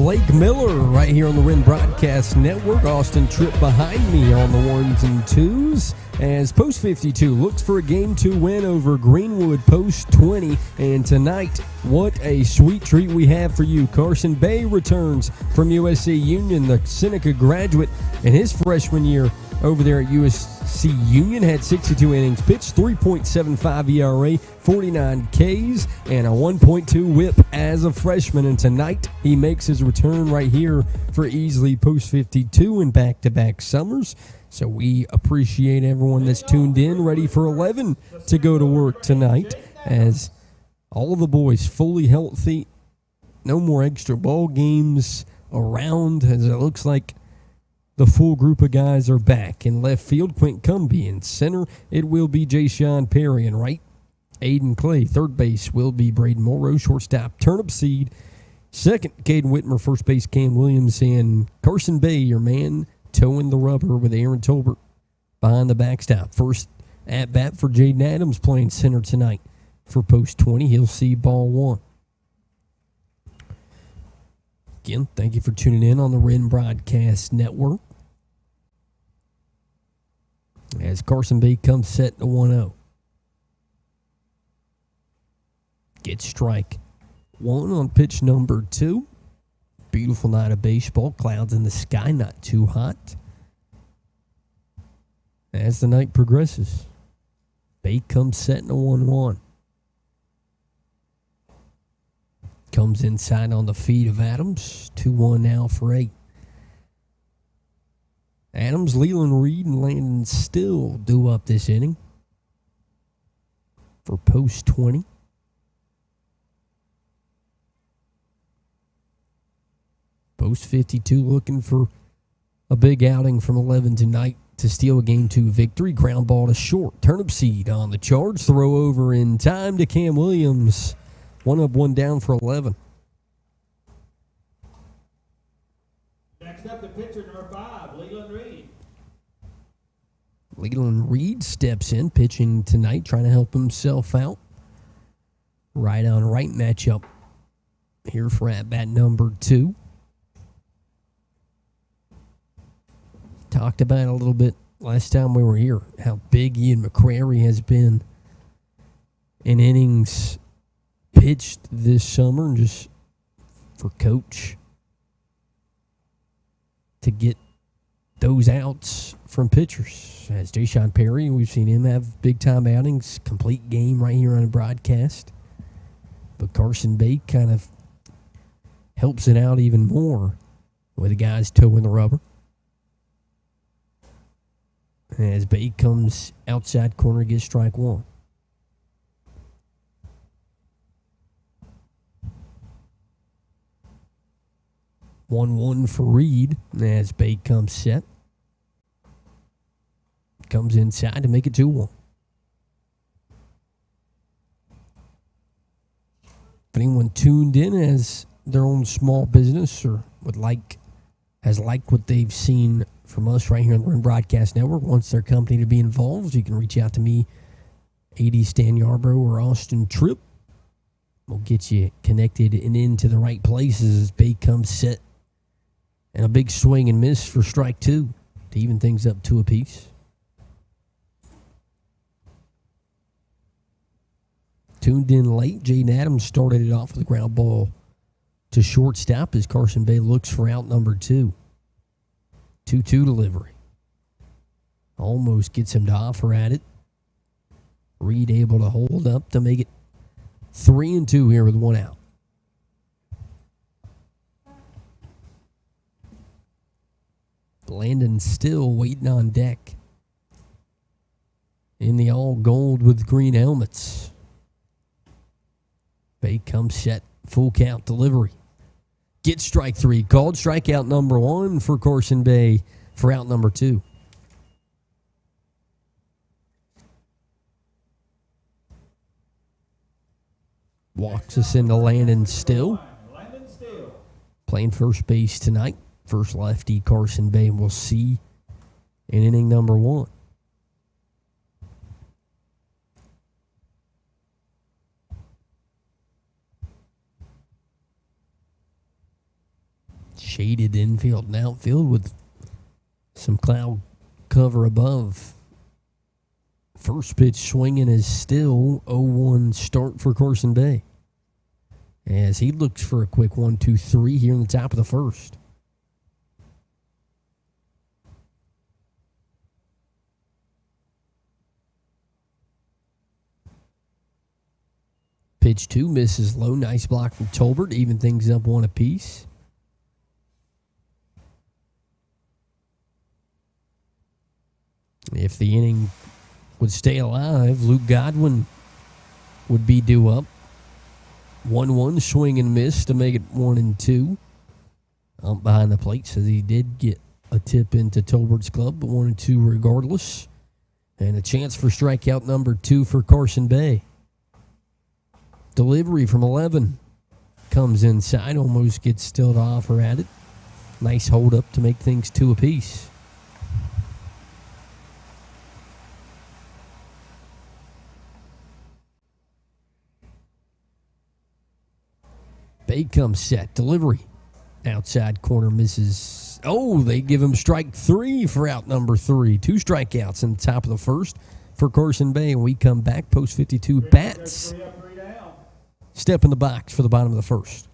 Blake Miller right here on the Wren Broadcast Network. Austin Tripp behind me on the ones and twos as Post 52 looks for a Game 2 win over Greenwood Post 20. And tonight, what a sweet treat we have for you. Carson Bay returns from USC Union, the Seneca graduate, in his freshman year over there at USC Union. Had 62 innings pitched, 3.75 ERA, 49 Ks, and a 1.2 whip as a freshman. And tonight, he makes his return right here for Easley Post 52 in back-to-back summers. So we appreciate everyone that's tuned in, ready for 11 to go to work tonight, as all the boys fully healthy. No more extra ball games around, as it looks like the full group of guys are back. In left field, Quint Cumbie. In center, it will be Jay Sean Perry. And right, Aiden Clay. Third base will be Braden Morrow. Shortstop, Turnip Seed. Second, Caden Whitmer. First base, Cam Williams. And Carson Bay, your man, towing the rubber with Aaron Tolbert behind the backstop. First at-bat for Jaden Adams playing center tonight for Post 20. He'll see ball one. Again, thank you for tuning in on the Wren Broadcast Network as Carson Bay comes set to 1-0. Gets strike one on pitch number 2. Beautiful night of baseball. Clouds in the sky, not too hot. As the night progresses, Bay comes set to 1-1. Comes inside on the feet of Adams. 2-1 now for 8. Adams, Leland Reed, and Landon Still due up this inning for Post 20. Post 52 looking for a big outing from 11 tonight to steal a Game 2 victory. Ground ball to short. Turnip Seed on the charge. Throw over in time to Cam Williams. 1 up, 1 down for 11. Next up, the pitcher, number 5, Leland Reed. Leland Reed steps in, pitching tonight, trying to help himself out. Right on right matchup here for at-bat number 2. Talked about it a little bit last time we were here, how big Ian McCrary has been in innings pitched this summer, and just for Coach to get those outs from pitchers. As Jay Sean Perry, we've seen him have big-time outings, complete game right here on the broadcast. But Carson Bay kind of helps it out even more with the guys towing the rubber. As Bay comes outside corner, gets strike 1. One for Reed as Bay comes set. Comes inside to make it 2-1. If anyone tuned in as their own small business or has liked what they've seen from us right here on the Wren Broadcast Network, wants their company to be involved, you can reach out to me, A.D. Stan Yarbrough or Austin Tripp. We'll get you connected and into the right places as Bay comes set. And a big swing and miss for strike 2 to even things up 2 apiece. Tuned in late, Jaden Adams started it off with a ground ball to shortstop as Carson Bay looks for out number 2. 2-2 delivery. Almost gets him to offer at it. Reed able to hold up to make it 3-2 here with 1 out. Landon Still waiting on deck in the all gold with green helmets. Bay comes set, full count delivery. Gets strike 3 called. Strikeout number 1 for Carson Bay for out number 2. Walks us into Landon Still. Playing first base tonight. First lefty Carson Bay will see in inning number 1. Shaded infield and outfield with some cloud cover above. First pitch swinging is still 0-1 start for Carson Bay, as he looks for a quick 1-2-3 here in the top of the first. Pitch 2 misses low. Nice block from Tolbert. Even things up 1 apiece. If the inning would stay alive, Luke Godwin would be due up. 1-1 swing and miss to make it 1-2. Up behind the plate says he did get a tip into Tolbert's glove, but 1-2 regardless. And a chance for strikeout number 2 for Carson Bay. Delivery from 11 comes inside, almost gets still to offer at it. Nice hold up to make things 2 apiece. Bay comes set. Delivery. Outside corner misses. Oh, they give him strike 3 for out number 3. 2 strikeouts in the top of the first for Carson Bay. And we come back, post 52 bats. Step in the box for the bottom of the first.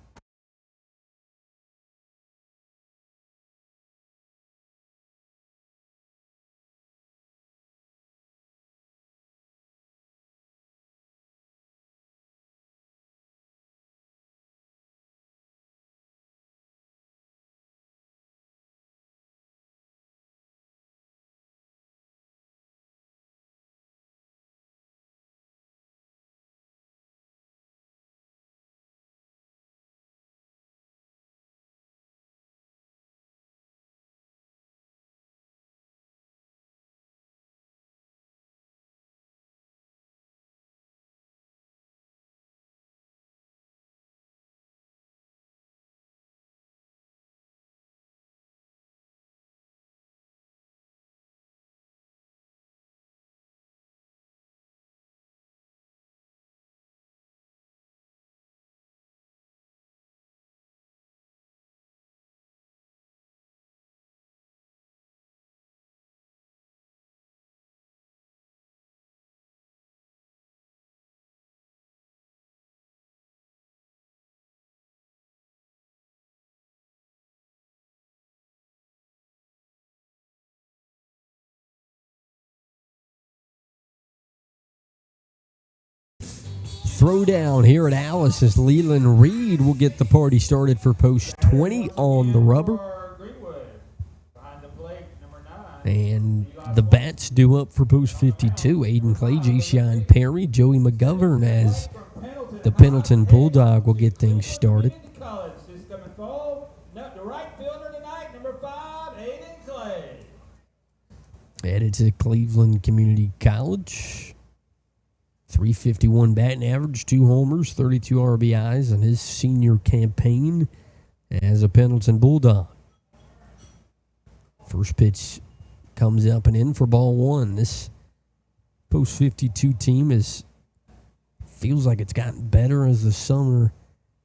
Throwdown here at Alice as Leland Reed will get the party started for post 20 on the rubber. Greenwood. Behind the plate, number 9. And the bats due up for post 52. Aiden Clay, J. Perry, Joey McGovern as the Pendleton Bulldog will get things started. The right fielder tonight, number 5, Aiden Clay. Headed to Cleveland Community College. 351 batting average, 2 homers, 32 RBIs in his senior campaign as a Pendleton Bulldog. First pitch comes up and in for ball 1. This post 52 team feels like it's gotten better as the summer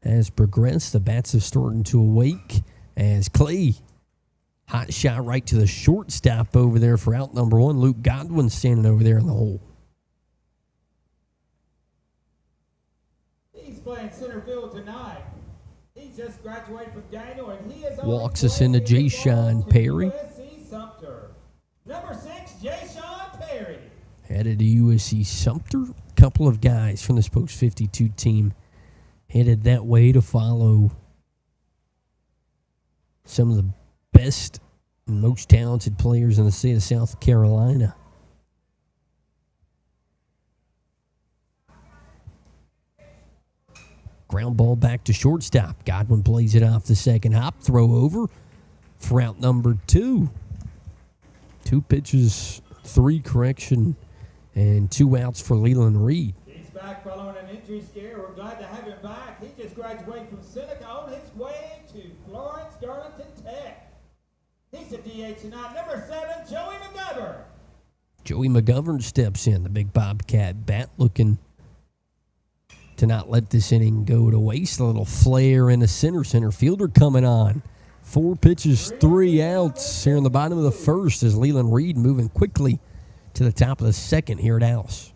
has progressed. The bats have started to awake as Clay, hot shot right to the shortstop over there for out number 1. Luke Godwin standing over there in the hole. He's playing center field tonight. He just graduated from Daniel, and he is walks us into J. Perry. USC Sumter. Number 6, J. Perry. Headed to USC Sumter. A couple of guys from this post 52 team headed that way to follow some of the best and most talented players in the state of South Carolina. Ground ball back to shortstop. Godwin plays it off the second hop. Throw over for out number 2. 2 pitches, 3 correction, and 2 outs for Leland Reed. He's back following an injury scare. We're glad to have him back. He just graduated from Seneca on his way to Florence Darlington Tech. He's a DH tonight. Number 7, Joey McGovern. Joey McGovern steps in. The big Bobcat bat looking to not let this inning go to waste. A little flare in the center fielder coming on 4 pitches, 3 outs here in the bottom of the first as Leland Reed moving quickly to the top of the second here at Dallas.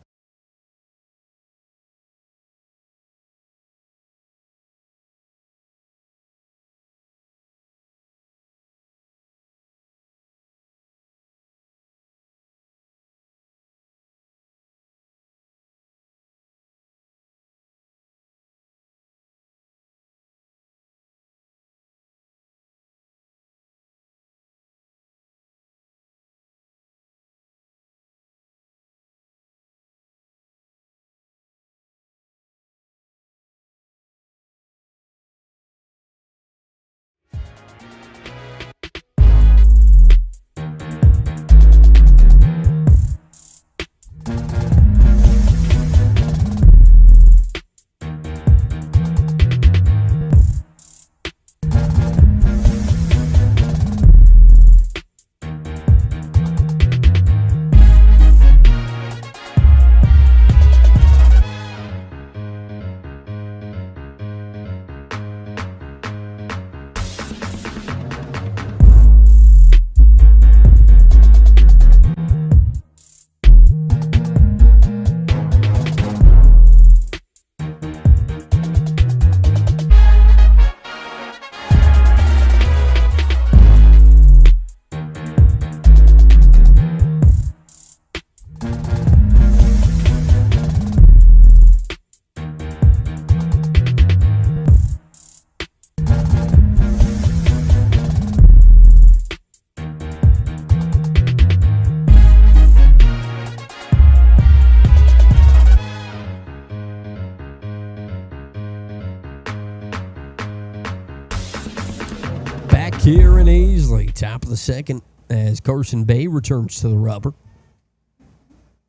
Here in Easley, top of the second, as Carson Bay returns to the rubber.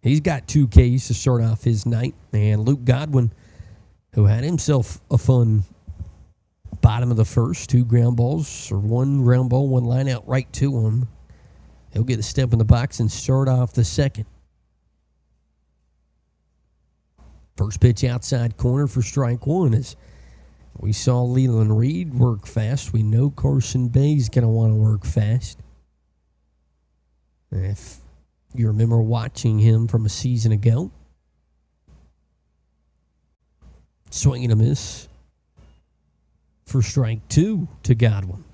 He's got 2 Ks to start off his night. And Luke Godwin, who had himself a fun bottom of the first, 2 ground balls, or 1 ground ball, 1 line out right to him. He'll get a step in the box and start off the second. First pitch outside corner for strike 1 is we saw Leland Reed work fast. We know Carson Bay's going to want to work fast. If you remember watching him from a season ago. Swing and a miss for strike 2 to Godwin.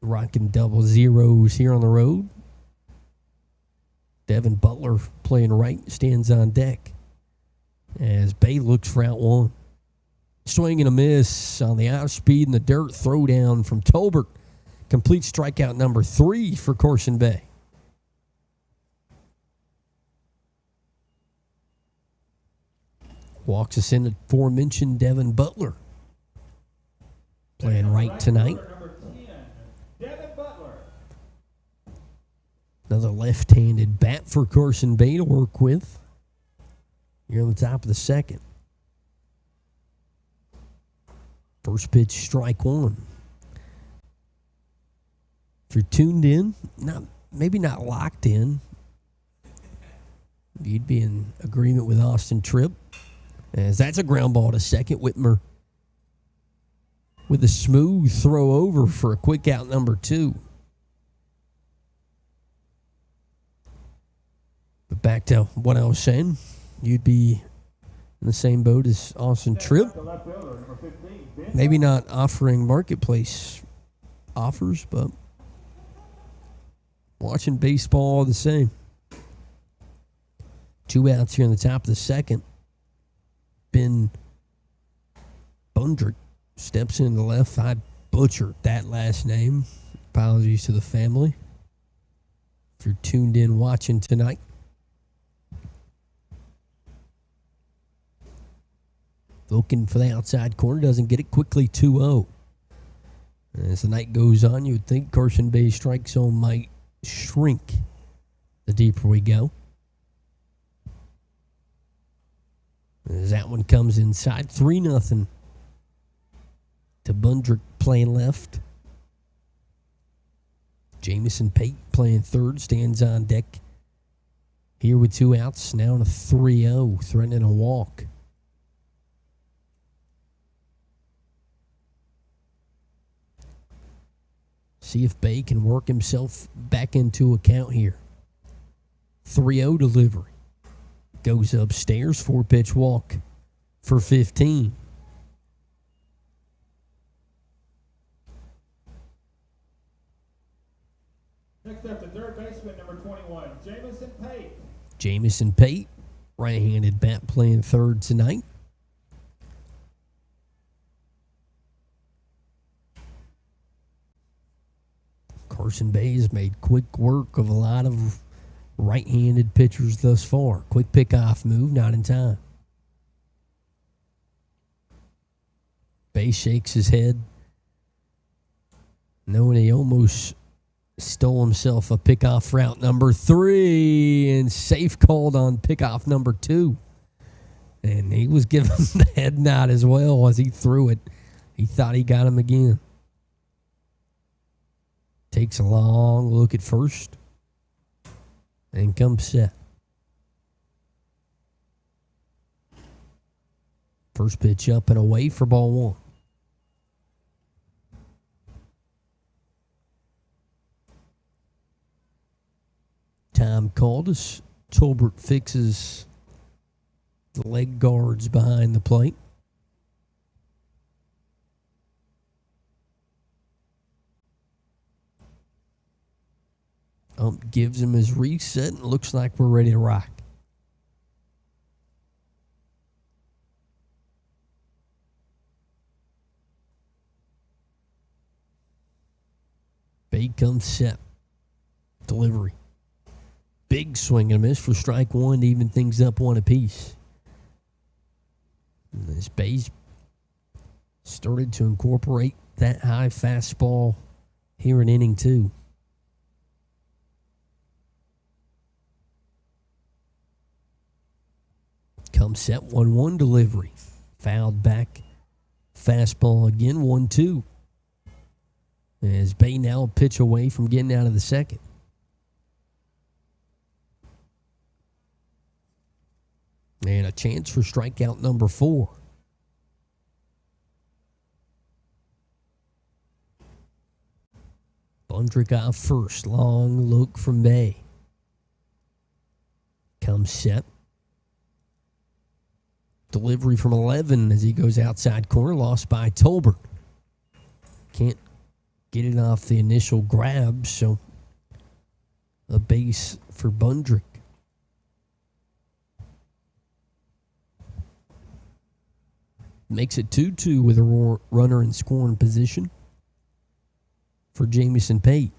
Rocking double zeros here on the road. Devin Butler playing right, stands on deck as Bay looks for out 1. Swing and a miss on the out speed in the dirt. Throw down from Tolbert. Complete strikeout number 3 for Carson Bay. Walks us in the aforementioned Devin Butler. Playing right tonight. Another left-handed bat for Carson Bay to work with. Here on the top of the second. First pitch, strike 1. If you're tuned in, maybe not locked in, you'd be in agreement with Austin Tripp, as that's a ground ball to second. Whitmer with a smooth throw over for a quick out number 2. But back to what I was saying, you'd be in the same boat as Austin Tripp. Maybe not offering marketplace offers, but watching baseball all the same. 2 outs here in the top of the second. Ben Bundrick steps in the left. I butchered that last name. Apologies to the family if you're tuned in watching tonight. Looking for the outside corner, doesn't get it quickly, 2-0. As the night goes on, you would think Carson Bay's strike zone might shrink the deeper we go. As that one comes inside, 3-0 to Bundrick playing left. Jamison Pate playing third, stands on deck here with 2 outs, now in a 3-0, threatening a walk. See if Bay can work himself back into account here. 3-0 delivery. Goes upstairs, 4-pitch walk for 15. Next up, the third baseman, number 21, Jamison Pate. Jamison Pate, right-handed bat playing third tonight. Carson Bay's made quick work of a lot of right-handed pitchers thus far. Quick pick-off move, not in time. Bay shakes his head, knowing he almost stole himself a pickoff route number 3 and safe called on pickoff number 2. And he was given the head nod as well as he threw it. He thought he got him again. Takes a long look at first and comes set. First pitch up and away for ball 1. Time called as Tolbert fixes the leg guards behind the plate. Ump gives him his reset and looks like we're ready to rock. Bay comes set. Delivery. Big swing and a miss for strike 1 to even things up 1 apiece. And this Bay's started to incorporate that high fastball here in inning 2. Comes set 1-1 delivery. Fouled back. Fastball again 1-2. As Bay now a pitch away from getting out of the second. And a chance for strikeout number 4. Bundrick off first. Long look from Bay. Comes set. Delivery from 11 as he goes outside corner. Lost by Tolbert. Can't get it off the initial grab, so a base for Bundrick. Makes it 2-2 with a runner in scoring position for Jamison Pate.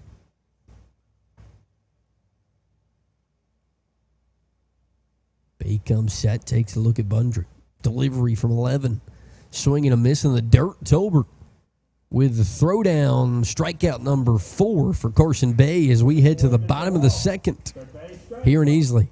Bay comes set, takes a look at Bundrick. Delivery from 11. Swing and a miss in the dirt. Tolbert with the throwdown. Strikeout number 4 for Carson Bay as we head to the bottom of the second here in Easley.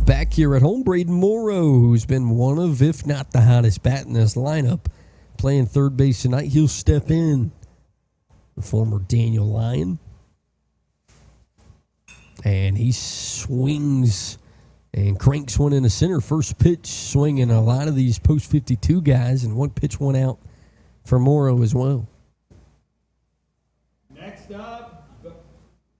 back here at home. Braden Morrow, who's been one of, if not the hottest bat in this lineup, playing third base tonight. He'll step in. The former Daniel Lyon. And he swings and cranks one in the center. First pitch swinging a lot of these post 52 guys, and one pitch went out for Morrow as well. Next up,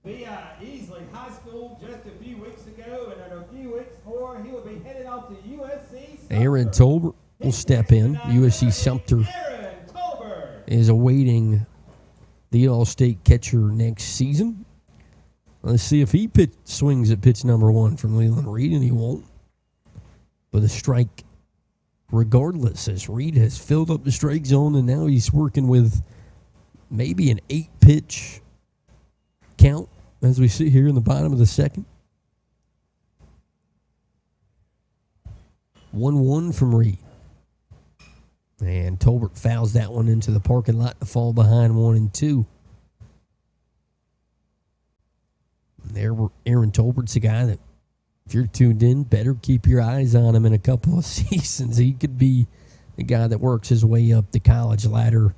via Easley High School just a few weeks ago, and in a few weeks more, he will be headed off to USC Sumter. Aaron Tolbert will step in. USC Sumter is awaiting the All-State catcher next season. Let's see if he swings at pitch number 1 from Leland Reed, and he won't. But a strike regardless, as Reed has filled up the strike zone, and now he's working with maybe an 8-pitch count as we sit here in the bottom of the second. 1-1 from Reed. And Tolbert fouls that one into the parking lot to fall behind 1-2. There, Aaron Tolbert's a guy that, if you're tuned in, better keep your eyes on him in a couple of seasons. He could be the guy that works his way up the college ladder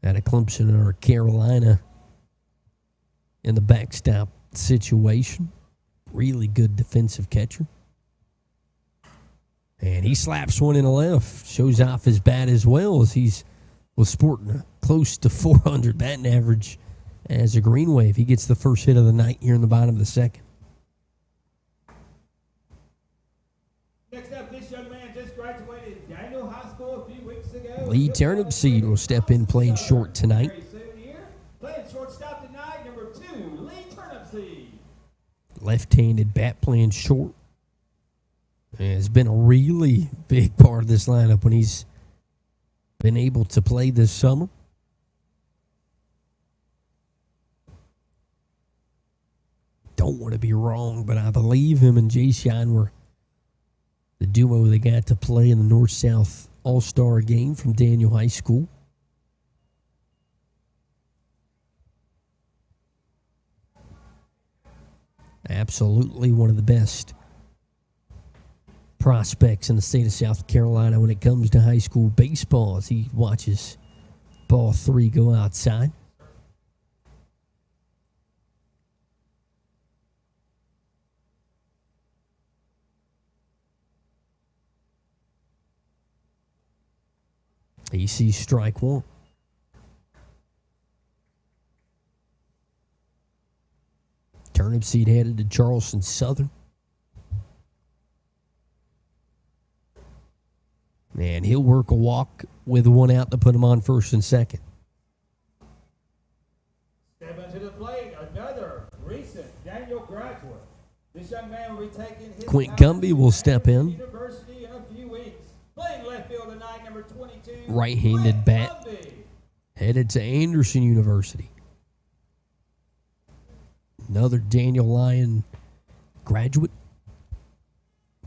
at a Clemson or a Carolina in the backstop situation. Really good defensive catcher. And he slaps one in the left, shows off his bat as well, as he's sporting a close to 400 batting average as a Green Wave. He gets the first hit of the night here in the bottom of the second. Next up, this young man just graduated Daniel High School a few weeks ago. Lee Turnipseed will step in playing short tonight. Playing shortstop tonight, number 2, Lee Turnipseed. Left-handed bat playing short. Has been a really big part of this lineup when he's been able to play this summer. Don't want to be wrong, but I believe him and Jay Shine were the duo they got to play in the North-South All-Star game from Daniel High School. Absolutely one of the best prospects in the state of South Carolina when it comes to high school baseball, as he watches ball 3 go outside. He sees strike 1. Turnipseed headed to Charleston Southern. And he'll work a walk with 1 out to put him on first and second. Step into the plate, another recent Daniel graduate. This young man will be taking his Quint Gumby will step in. University in a few weeks. Playing left field tonight, number 22. Right-handed bat. Gumby. Headed to Anderson University. Another Daniel Lyon graduate.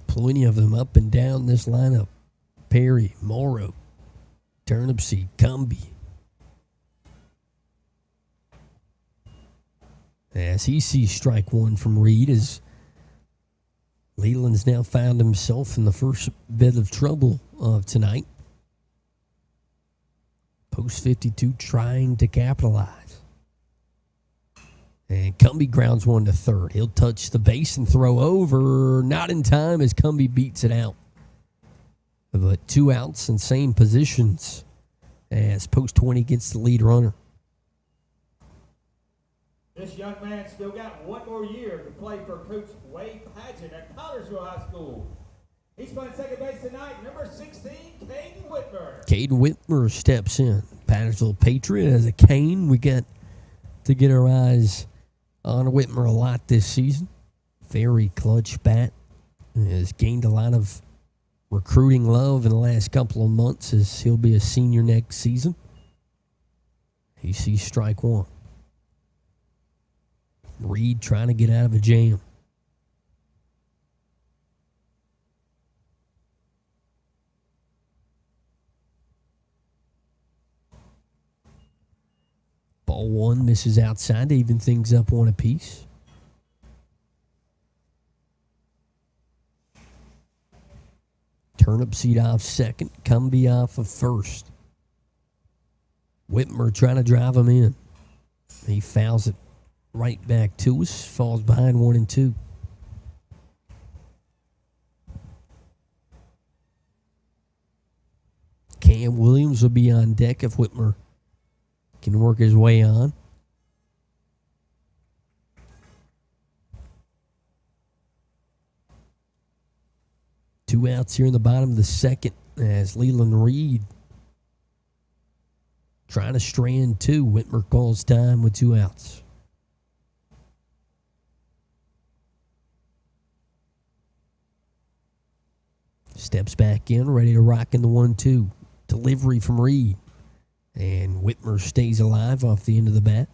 Plenty of them up and down this lineup. Perry, Morrow, Turnipseed, Gumby. As he sees strike 1 from Reed, as Leland's now found himself in the first bit of trouble of tonight. Post 52 trying to capitalize. And Gumby grounds 1 to third. He'll touch the base and throw over. Not in time as Gumby beats it out. But 2 outs in same positions as post 20 gets the lead runner. This young man still got 1 more year to play for Coach Wade Padgett at Connersville High School. He's playing second base tonight, number 16, Caden Whitmer. Caden Whitmer steps in. Pattersville Patriot as a Cane. We got to get our eyes on Whitmer a lot this season. Very clutch bat. Has gained a lot of recruiting love in the last couple of months, as he'll be a senior next season. He sees strike 1. Reed trying to get out of a jam. Ball 1 misses outside to even things up 1 apiece. Turnip Seed off second. Cumbie off of first. Whitmer trying to drive him in. He fouls it right back to us. Falls behind 1 and 2. Cam Williams will be on deck if Whitmer can work his way on. Two outs here in the bottom of the second as Leland Reed trying to strand two. Whitmer calls time with 2 outs. Steps back in, ready to rock in the 1-2. Delivery from Reed. And Whitmer stays alive off the end of the bat.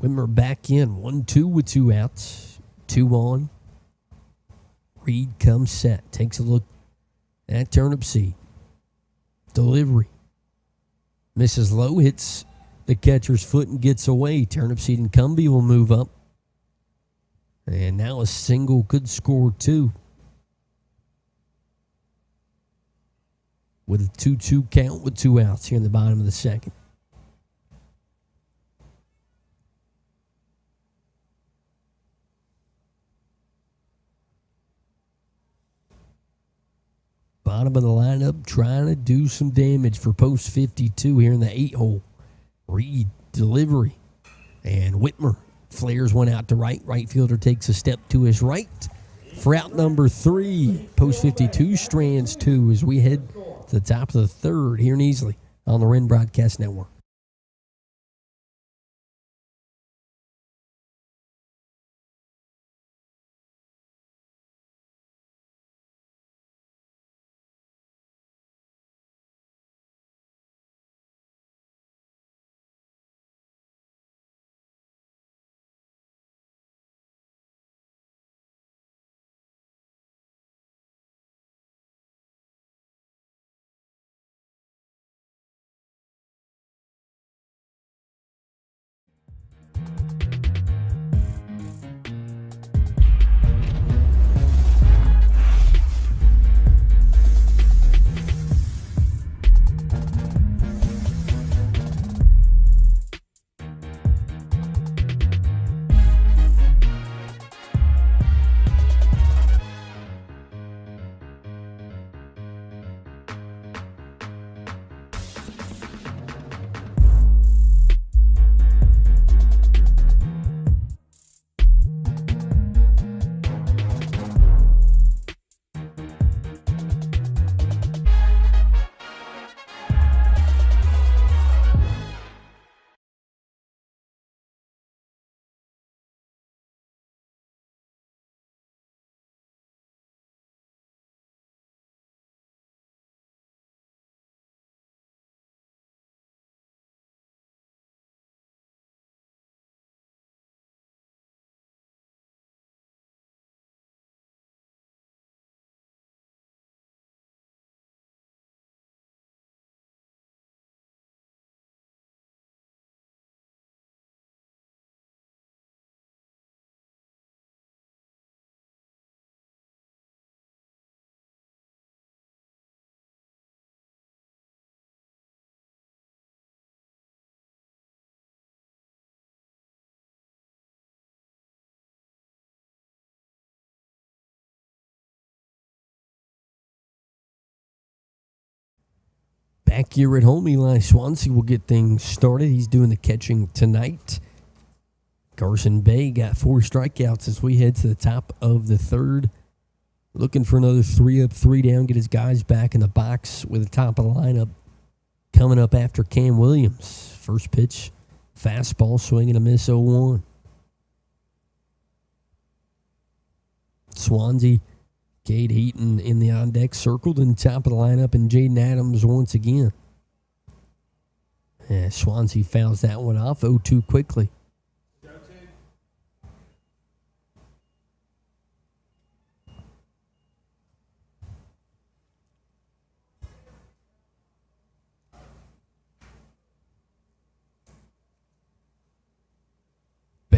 Whitmer back in, 1-2 with 2 outs. 2 on. Reed comes set, takes a look at Turnip Seed. Delivery. Misses low, hits the catcher's foot and gets away. Turnip Seed and Cumbie will move up. And now a single could score 2. With a 2-2 count with 2 outs here in the bottom of the second. Bottom of the lineup trying to do some damage for post 52 here in the 8-hole. Reed, delivery. And Whitmer flares one out to right. Right fielder takes a step to his right. For out number 3, post 52 strands 2 as we head to the top of the third here in Easley on the Wren Broadcast Network. Back here at home, Eli Swansea will get things started. He's doing the catching tonight. Carson Bay got 4 strikeouts as we head to the top of the third. Looking for another 3 up, 3 down, get his guys back in the box with the top of the lineup coming up after Cam Williams. First pitch, fastball, swing and a miss, 0-1. Swansea, Cade Heaton in the on-deck circle, then top of the lineup, and Jaden Adams once again. Swansea fouls that one off, 0-2 quickly.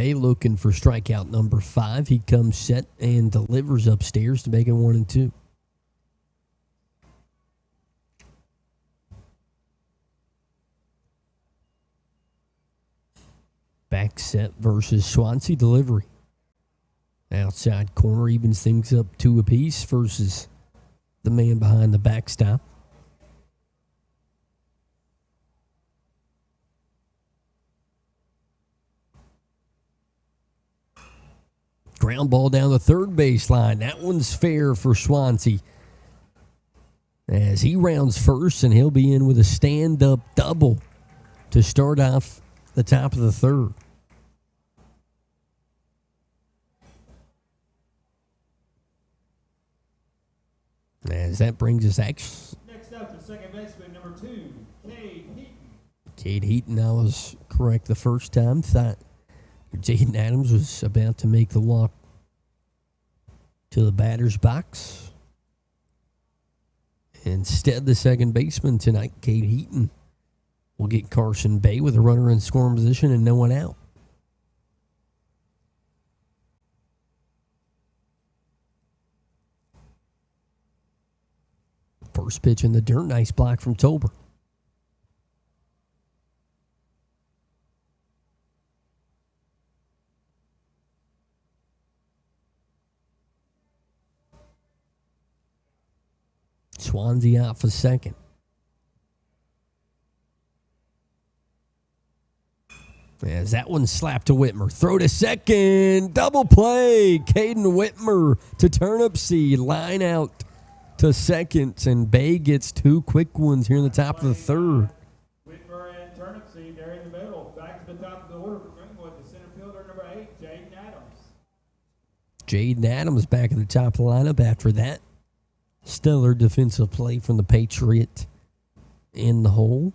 Bay looking for strikeout number 5. He comes set and delivers upstairs to make it 1-2. Back set versus Swansea delivery. Outside corner evens things up 2 apiece versus the man behind the backstop. Ground ball down the third baseline. That one's fair for Swansea as he rounds first, and he'll be in with a stand-up double to start off the top of the third. As that brings us next up, the second baseman, number 2, Cade Heaton. Cade Heaton, I was correct the first time. Thought Jaden Adams was about to make the walk to the batter's box. Instead, the second baseman tonight, Cade Heaton, will get Carson Bay with a runner in scoring position and no one out. First pitch in the dirt. Nice block from Tolber. Swansea out for second. As that one slapped to Whitmer. Throw to second. Double play. Caden Whitmer to Turnipseed. Line out to second. And Bay gets 2 quick ones here in the top of the third. Whitmer and Turnipseed, they're in the middle. Back to the top of the order for Greenwood, the center fielder, number 8, Jaden Adams. Jaden Adams back at the top of the lineup after that stellar defensive play from the Patriot in the hole.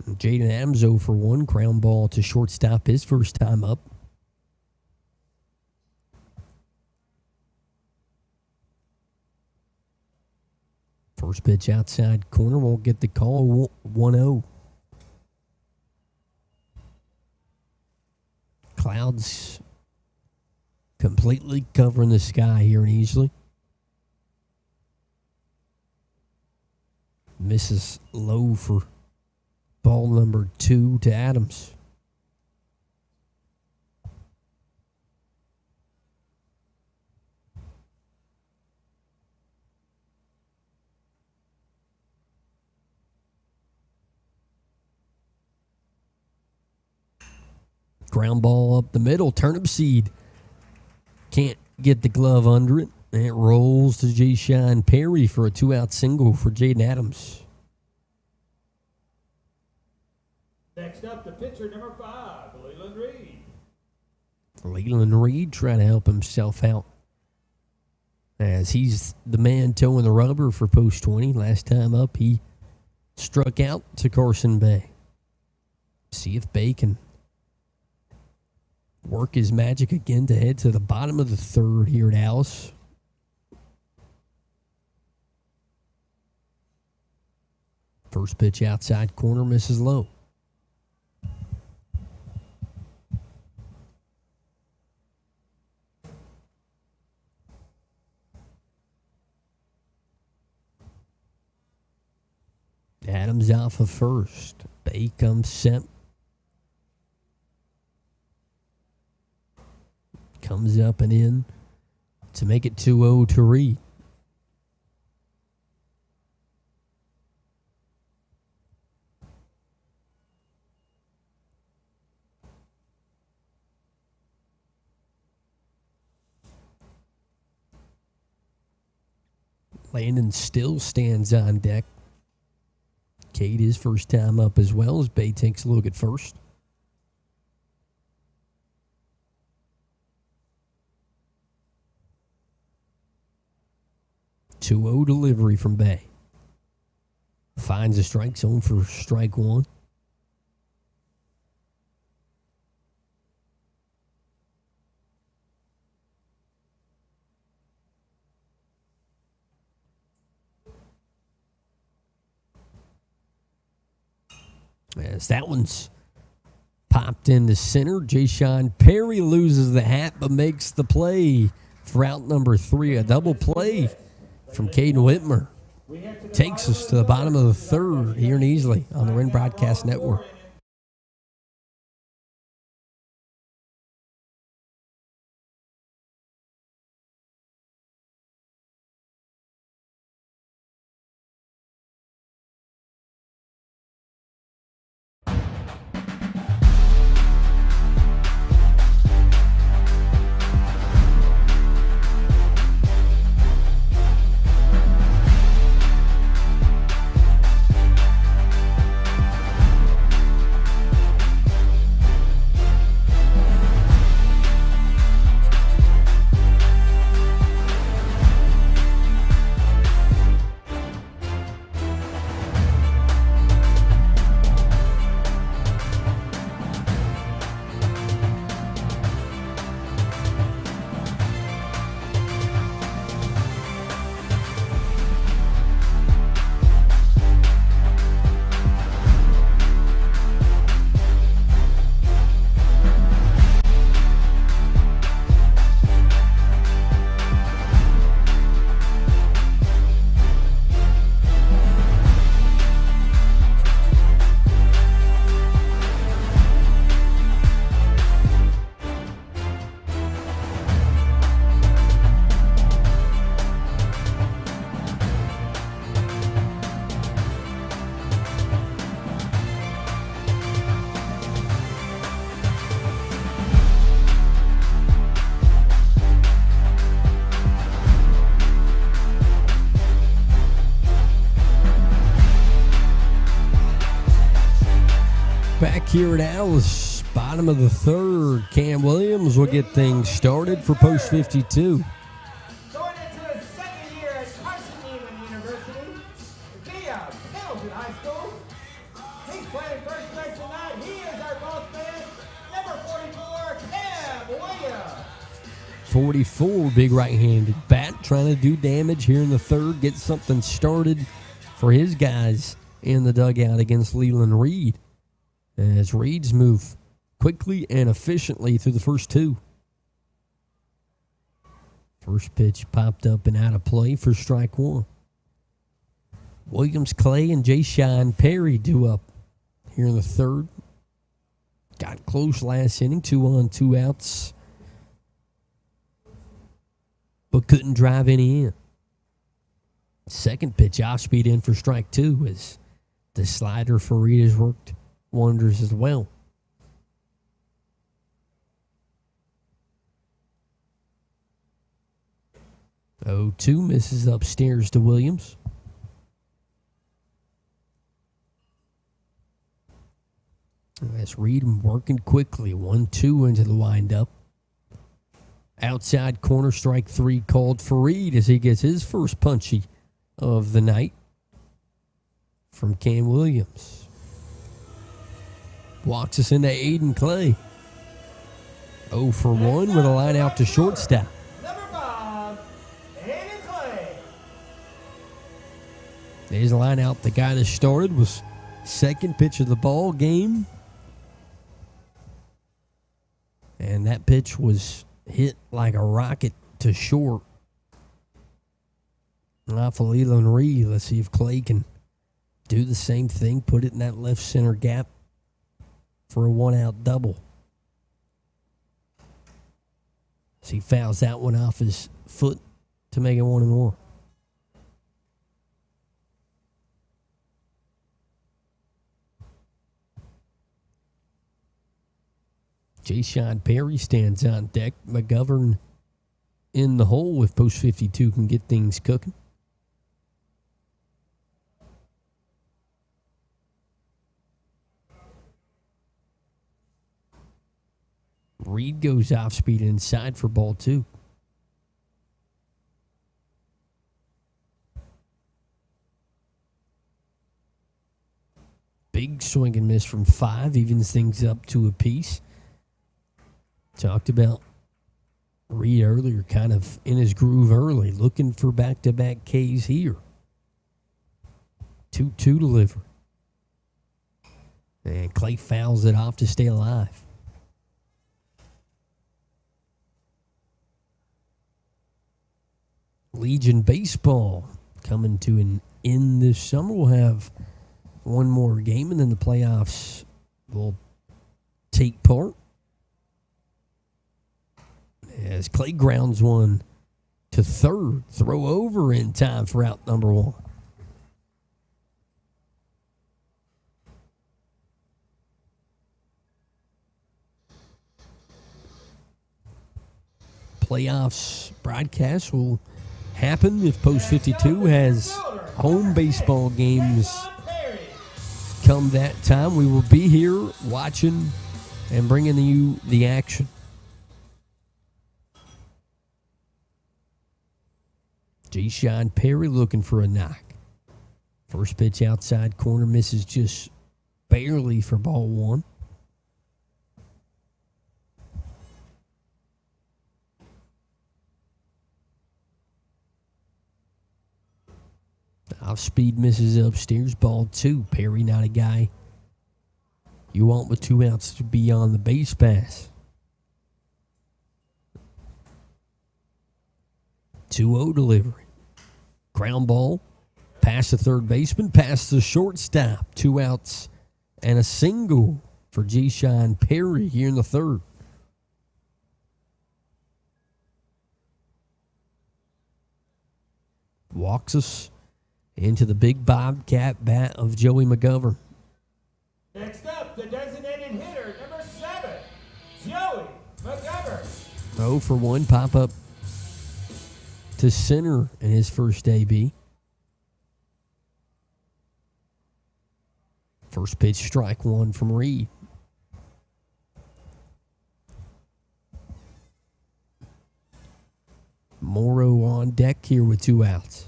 Jaden Adams 0 for 1. Ground ball to shortstop his first time up. First pitch outside corner won't get the call. 1-0. Clouds completely covering the sky here in Easley. Misses low for ball number 2 to Adams. Ground ball up the middle. Turnipseed can't get the glove under it. And it rolls to Jay-Sean Perry for a 2-out single for Jaden Adams. Next up, the pitcher, number 5, Leland Reed. Leland Reed trying to help himself out as he's the man towing the rubber for post 20. Last time up, he struck out to Carson Bay. See if Bay can work his magic again to head to the bottom of the third here at Alice. First pitch outside corner misses low. Adams out for first. Bay comes set. Comes up and in to make it 2-0 to Reed. Landon still stands on deck. Cade his first time up as well as Bay takes a look at first. Two-0 delivery from Bay. Finds a strike zone for strike 1. As that one's Popped into center. Ja'Shawn Perry loses the hat but makes the play for out number 3. A double play from Caden Whitmer. Takes us to the bottom of the third here in Easley on the Wren Broadcast Network. Back here at Alice, bottom of the third, Cam Williams will get things started for post 52. Going into his second year at Carson University via Pendleton High School. He's playing first base tonight. He is our boss man, number 44, Cam Williams. 44, big right-handed bat, trying to do damage here in the third, get something started for his guys in the dugout against Leland Reed. As Reeds move quickly and efficiently through the first two. First pitch popped up and out of play for strike one. Williams Clay and Ja'Shawn Perry due up here in the third. Got close last inning, 2 on, 2 outs. But couldn't drive any in. Second pitch, off speed in for strike two as the slider for Reed has worked wonders as well. 0-2 misses upstairs to Williams. That's Reed working quickly. 1-2 into the windup. Outside corner, strike three called for Reed as he gets his first punchy of the night from Cam Williams. Walks us into Aiden Clay. 0 for 1 with a line out to shortstop. Number 5, Aiden Clay. There's a line out. The guy that started was second pitch of the ball game. And that pitch was hit like a rocket to short. Off of Leland Reed. Let's see if Clay can do the same thing. Put it in that left center gap for a 1-out double. So he fouls that one off his foot to make it 1-1. Ja'Shawn Perry stands on deck. McGovern in the hole if post 52 can get things cooking. Reed goes off speed inside for ball 2. Big swing and miss from 5, evens things up to a piece. Talked about Reed earlier, kind of in his groove early, looking for back-to-back Ks here. 2-2 delivery. And Clay fouls it off to stay alive. Legion Baseball coming to an end this summer. We'll have one more game, and then the playoffs will take part. As Clay grounds one to third. Throw over in time for out number one. Playoffs broadcast will happen if Post 52 has home baseball games come that time. We will be here watching and bringing you the action. Ja'Shawn Perry looking for a knock. First pitch outside corner misses just barely for ball one. Off speed misses upstairs, ball two. Perry not a guy you want with 2 outs to be on the base pass. 2-0 delivery. Ground ball, past the third baseman, past the shortstop. 2 outs and a single for Ja'Shawn Perry here in the third. Walks us into the big Bobcat bat of Joey McGovern. Next up, the designated hitter, number 7, Joey McGovern. 0 for 1, pop up to center in his first AB. First pitch, strike one from Reed. Morrow on deck here with 2 outs.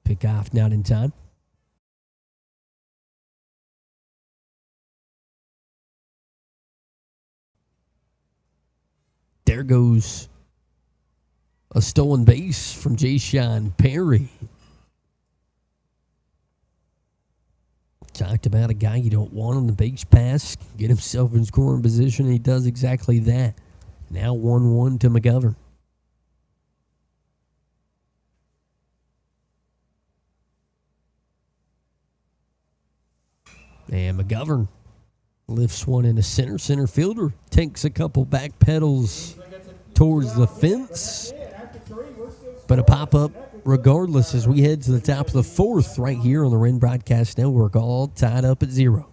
Pick off not in time. There goes a stolen base from Ja'Shawn Perry. Talked about a guy you don't want on the base pass, get himself in scoring position, and he does exactly that. Now 1-1 to McGovern. And McGovern lifts one into center. Center fielder takes a couple back pedals towards the fence. But a pop-up regardless as we head to the top of the fourth right here on the Wren Broadcast Network, all tied up at 0.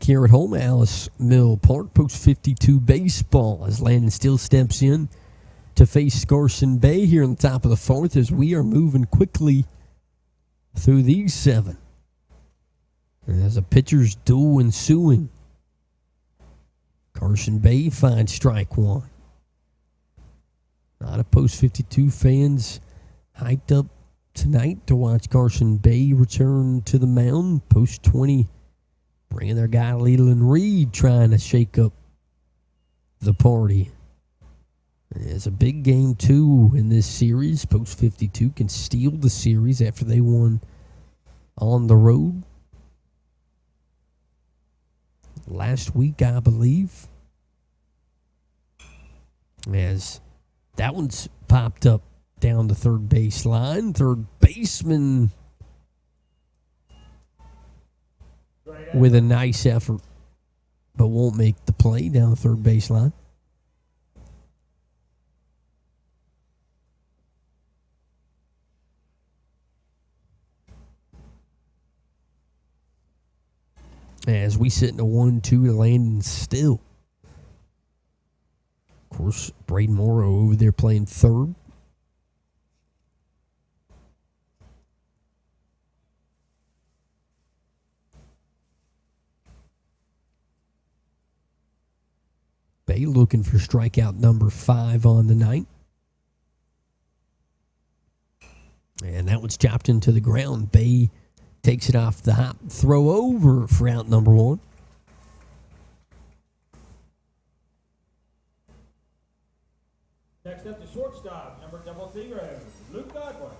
Here at home, Alice Mill Park, Post 52 baseball as Landon Steele steps in to face Scarson Bay here on the top of the fourth as we are moving quickly through these 7. And as a pitcher's duel ensuing, Carson Bay finds strike 1. A lot of Post 52 fans hyped up tonight to watch Carson Bay return to the mound. Post 20 bringing their guy Leland Reed, trying to shake up the party. It's a big game, too, in this series. Post 52 can steal the series after they won on the road last week, I believe. As that one's popped up down the third base line. Third baseman with a nice effort, but won't make the play down the third base line. As we sit in a 1-2 to Landon Still. Of course, Braden Morrow over there playing third. Bay looking for strikeout number 5 on the night. And that one's chopped into the ground. Bay takes it off the hop. Throw over for out number 1. Next up, the shortstop, number 00, Luke Godwin.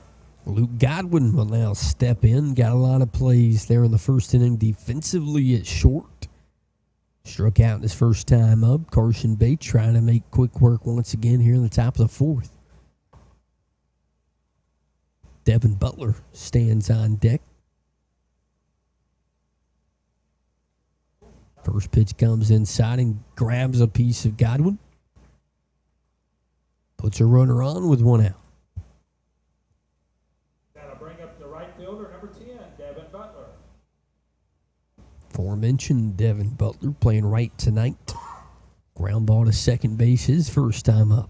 Luke Godwin will now step in. Got a lot of plays there in the first inning defensively at short. Struck out his first time up. Carson Bay trying to make quick work once again here in the top of the 4th. Devin Butler stands on deck. First pitch comes inside and grabs a piece of Godwin. Puts a runner on with 1 out. That'll bring up the right fielder, number 10, Devin Butler. Aforementioned Devin Butler playing right tonight. Ground ball to second base his first time up.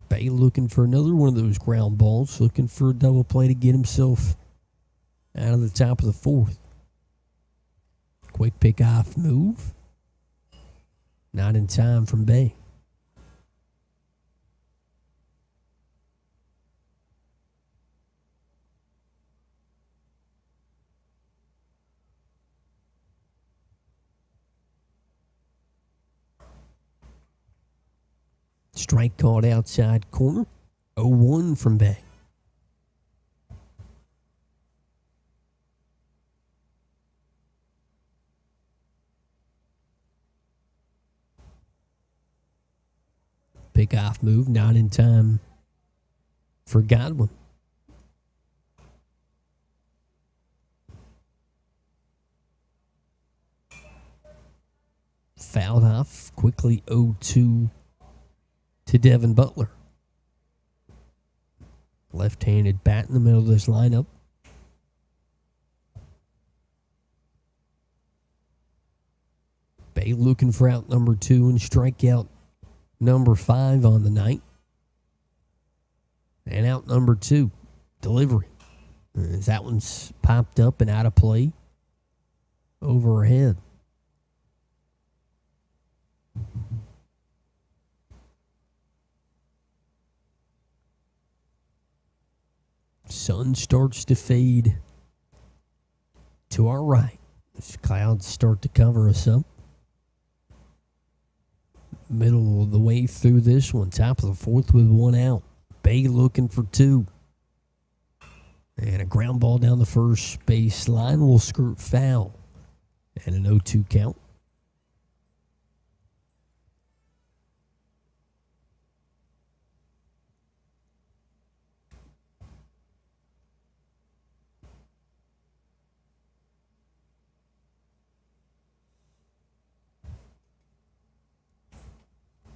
Bay looking for another one of those ground balls, looking for a double play to get himself out of the top of the 4th. Quick pick-off move. Not in time from Bay. Strike called outside corner. 0-1 from Bay. Pick-off move, not in time for Godwin. Fouled off quickly. 0-2 to Devin Butler. Left-handed bat in the middle of this lineup. Bay looking for out number 2 and strikeout number 5 on the night. And out number 2, delivery. As that one's popped up and out of play overhead. Sun starts to fade to our right. As clouds start to cover us up. Middle of the way through this one. Top of the 4th with 1 out. Bay looking for 2. And a ground ball down the first base line will skirt foul. And an 0-2 count.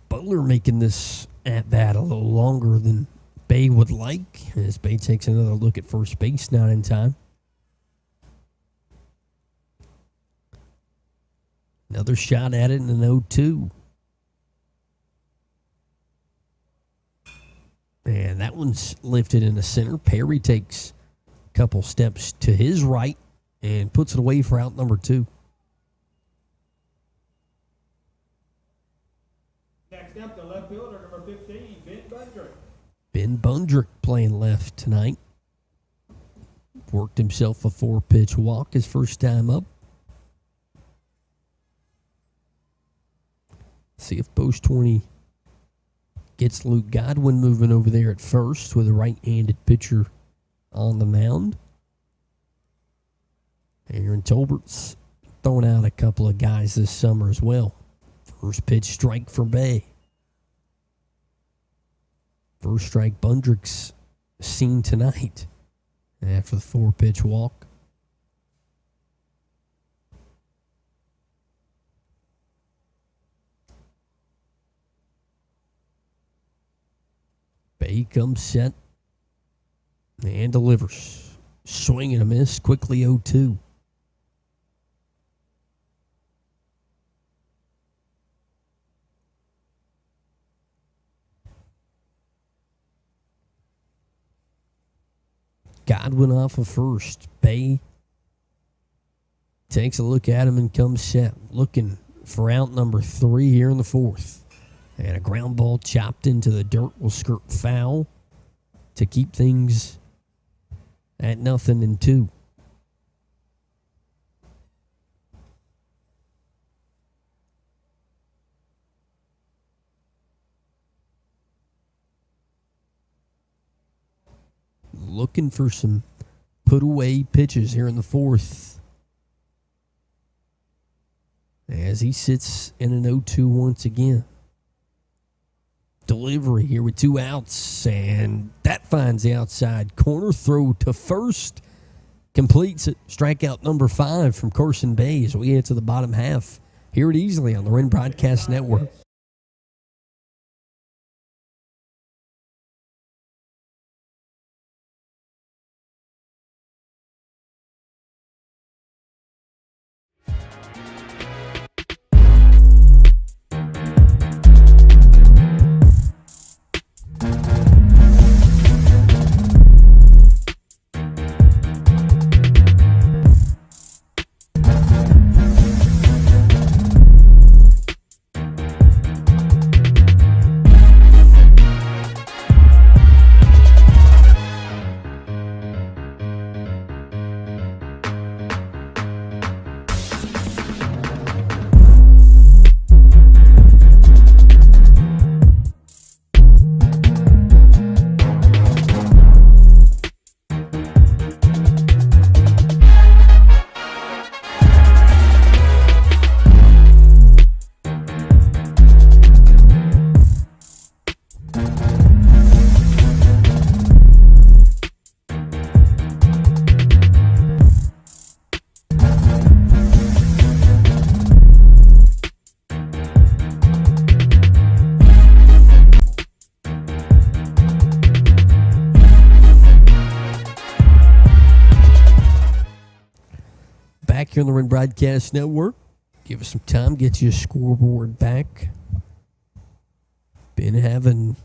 Butler making this at-bat a little longer than Bay would like, as Bay takes another look at first base, not in time. Another shot at it in an 0-2. And that one's lifted in the center. Perry takes a couple steps to his right and puts it away for out number 2. Next up, the left fielder, number 15, Ben Bundrick. Ben Bundrick playing left tonight. Worked himself a 4-pitch walk his first time up. See if Post 20 gets Luke Godwin moving over there at first with a right-handed pitcher on the mound. Aaron Tolbert's throwing out a couple of guys this summer as well. First pitch strike for Bay. First strike Bundrick's seen tonight after the 4-pitch walk. Bay comes set and delivers. Swing and a miss, quickly 0-2. Godwin off of first. Bay takes a look at him and comes set, looking for out number 3 here in the 4th. And a ground ball chopped into the dirt will skirt foul to keep things at 0-2. Looking for some put-away pitches here in the 4th. As he sits in an 0-2 once again. Delivery here with 2 outs, and that finds the outside corner. Throw to first. Completes it. Strikeout number 5 from Carson Bay as we head to the bottom half here at Easley on the Wren Broadcast Network. Back here on the Wren Broadcast Network. Give us some time, get you a scoreboard back. Been having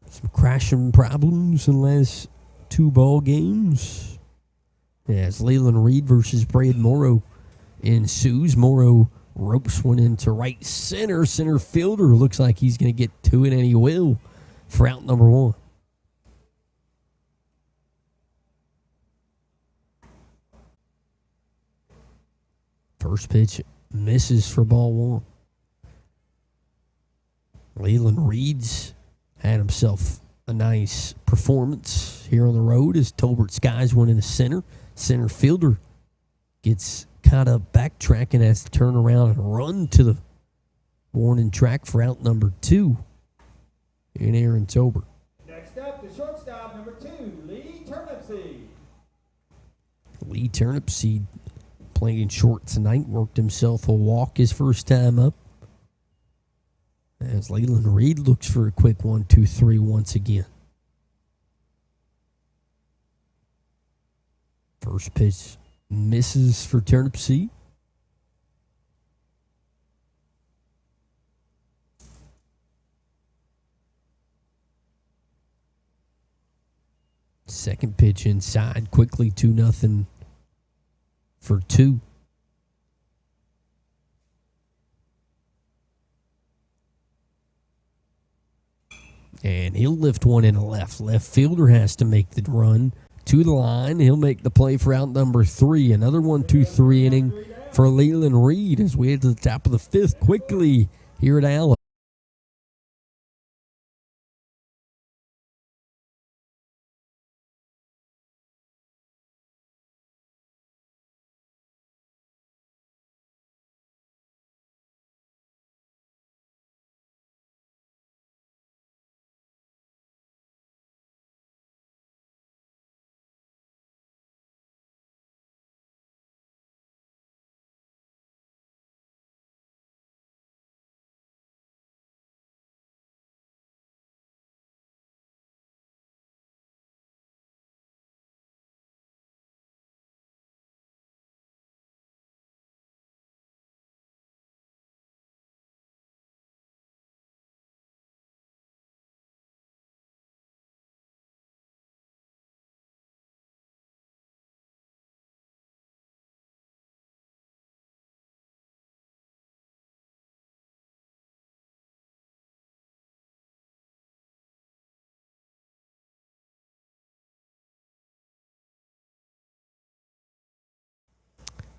some crashing problems in the last 2 ball games. As Leland Reed versus Brad Morrow ensues. Morrow ropes one into right center. Center fielder looks like he's going to get to it, and he will for out number 1. First pitch misses for ball 1. Leland Reed's had himself a nice performance here on the road as Tolbert skies one in the center. Center fielder gets caught up backtracking, has to turn around and run to the warning track for out number 2 in Aaron Tolbert. Next up, the shortstop, number 2, Lee Turnipseed. Lee Turnipseed playing short tonight, worked himself a walk his first time up. As Leland Reed looks for a quick 1-2-3 once again. First pitch misses for Turnipseed. Second pitch inside, quickly 2-0 for 2. And he'll lift one in the left. Left fielder has to make the run to the line. He'll make the play for out number 3. Another 1-2-3 inning for Leland Reed as we head to the top of the 5th quickly here at Allen.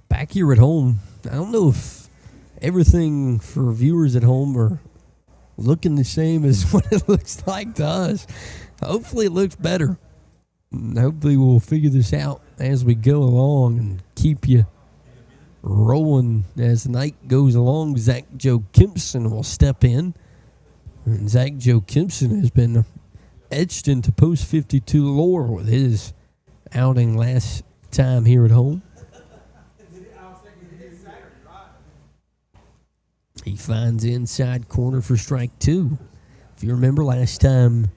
Back here at home, I don't know if everything for viewers at home are looking the same as what it looks like to us. Hopefully it looks better. And hopefully we'll figure this out as we go along and keep you rolling as the night goes along. Zach Joe Kempson will step in. And Zach Joe Kempson has been etched into post 52 lore with his outing last time here at home. He finds the inside corner for strike 2. If you remember last time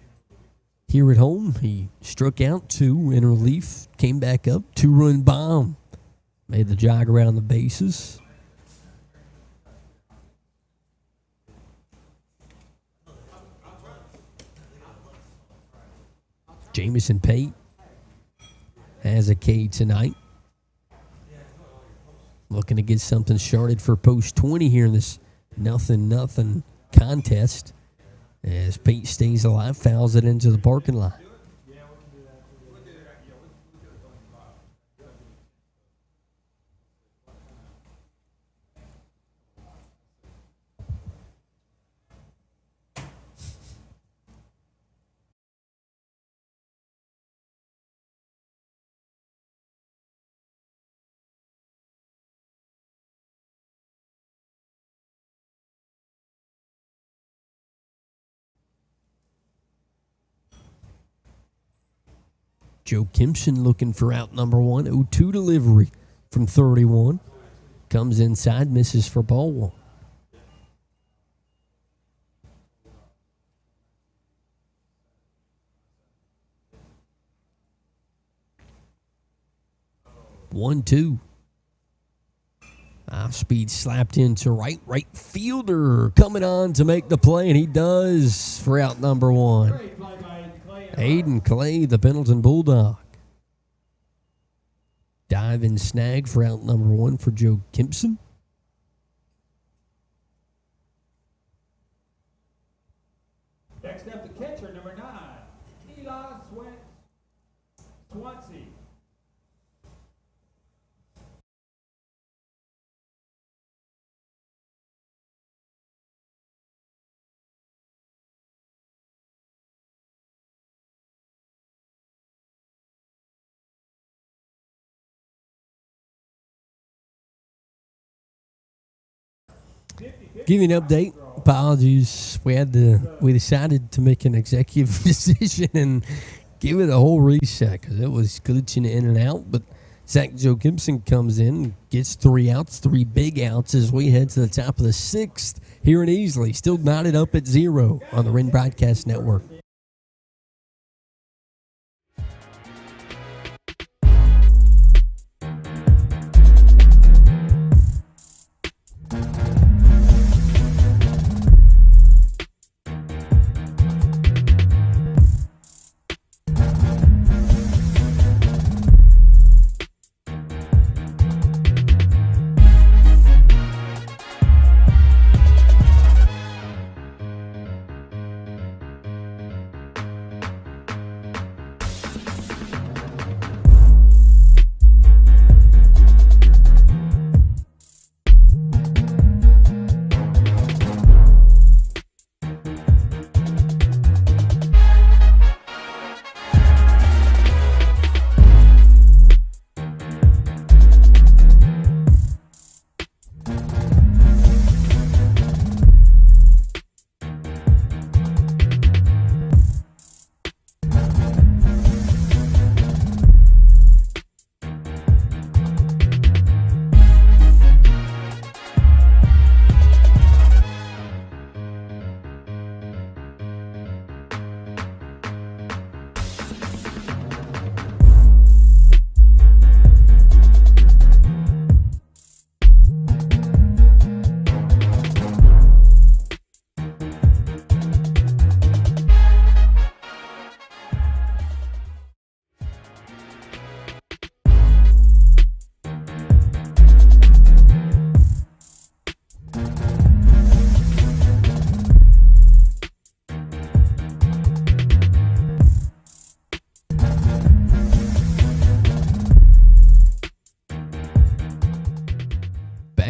here at home, he struck out 2 in relief, came back up, 2-run bomb. Made the jog around the bases. Jamison Pate has a K tonight. Looking to get something started for post 20 here in this 0-0 contest. As Pate stays alive, fouls it into the parking lot. Joe Kempson looking for out number 1. 0-2 delivery from 31. Comes inside, misses for ball 1. One, two. Off speed slapped into right fielder coming on to make the play, and he does for out number 1. Aiden Clay, the Pendleton Bulldog. Dive and snag for out number 1 for Joe Kempson. Next up, the catcher, number 9, Eli Swansea. Give you an update. Apologies. We decided to make an executive decision and give it a whole reset because it was glitching in and out. But Zach Joe Gibson comes in, gets 3 outs, 3 big outs as we head to the top of the 6th here in Easley. Still knotted up at 0 on the Wren Broadcast Network.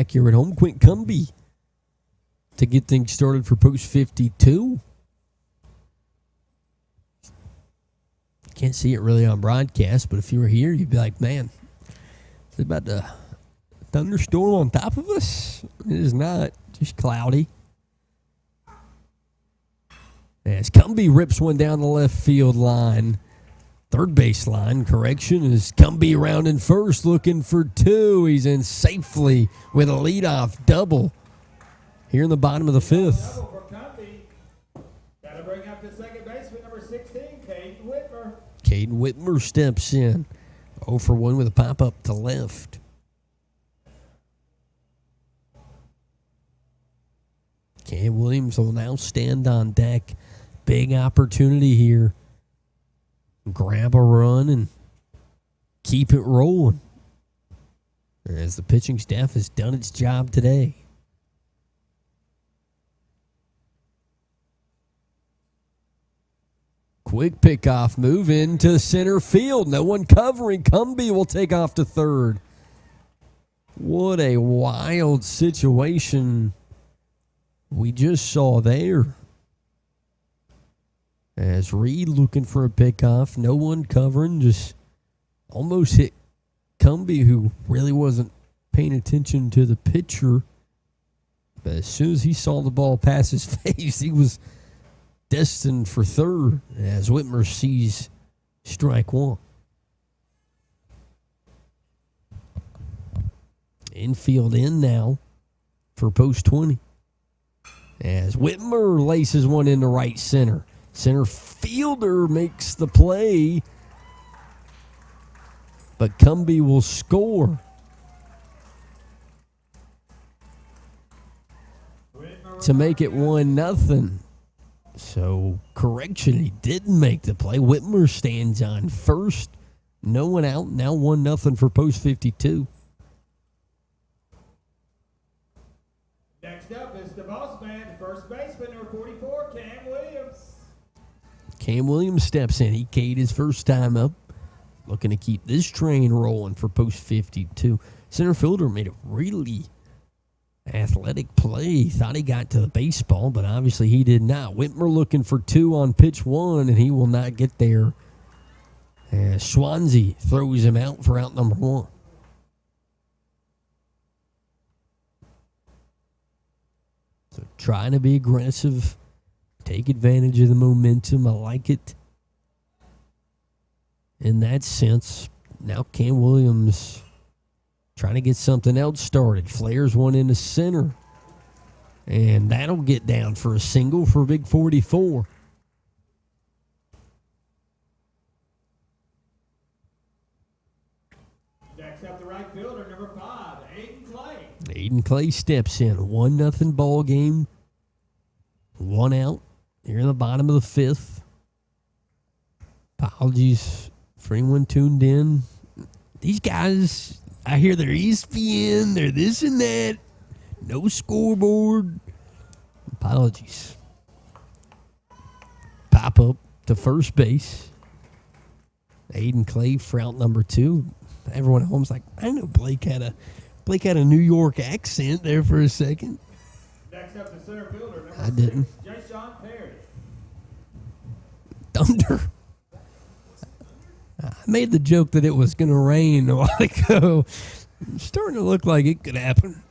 back here at home. Quint Cumbie to get things started for post 52. Can't see it really on broadcast, but if you were here, you'd be like, man, is it about to thunderstorm on top of us? It is not, just cloudy. As Cumbie rips one down the left field line. Third base line, correction, is Cumbie rounding first, looking for two. He's in safely with a leadoff double here in the bottom of the fifth. Double for Cumbie. Got to bring up the second baseman, number 16, Caden Whitmer. Caden Whitmer steps in. 0 for 1 with a pop-up to left. Cam Williams will now stand on deck. Big opportunity here. Grab a run and keep it rolling, as the pitching staff has done its job today. Quick pickoff move into center field. No one covering. Cumbie will take off to third. What a wild situation we just saw there. As Reed looking for a pickoff, no one covering, just almost hit Cumbie, who really wasn't paying attention to the pitcher. But as soon as he saw the ball pass his face, he was destined for third as Whitmer sees strike one. Infield in now for post 20. As Whitmer laces one into right center. Center fielder makes the play, but Cumbie will score. To make it 1-0. So, correction, he didn't make the play. Whitmer stands on first. No one out. Now 1-0 for post 52. Next up is the boss man, first baseman, number 44, Cam Williams. Cam Williams steps in. He K'd his first time up. Looking to keep this train rolling for post 52. Center fielder made a really athletic play. Thought he got to the baseball, but obviously he did not. Whitmer looking for two on pitch one, and he will not get there. As Swansea throws him out for out number one. So trying to be aggressive. Take advantage of the momentum. I like it. In that sense, now Cam Williams trying to get something else started. Flares one into center. And that'll get down for a single for a big 44. Next up, the right fielder, number 5, Aiden Clay. Aiden Clay steps in. 1-0 ball game. One out. Here in the bottom of the fifth. Apologies for anyone tuned in. These guys, I hear they're ESPN, they're this and that. No scoreboard. Apologies. Pop up to first base. Aiden Clay for out number 2. Everyone at home's like, I didn't know Blake had a New York accent there for a second. Next up, the center fielder, number I didn't. 6, Jason Perry. Thunder. I made the joke that it was going to rain a while ago. It's starting to look like it could happen.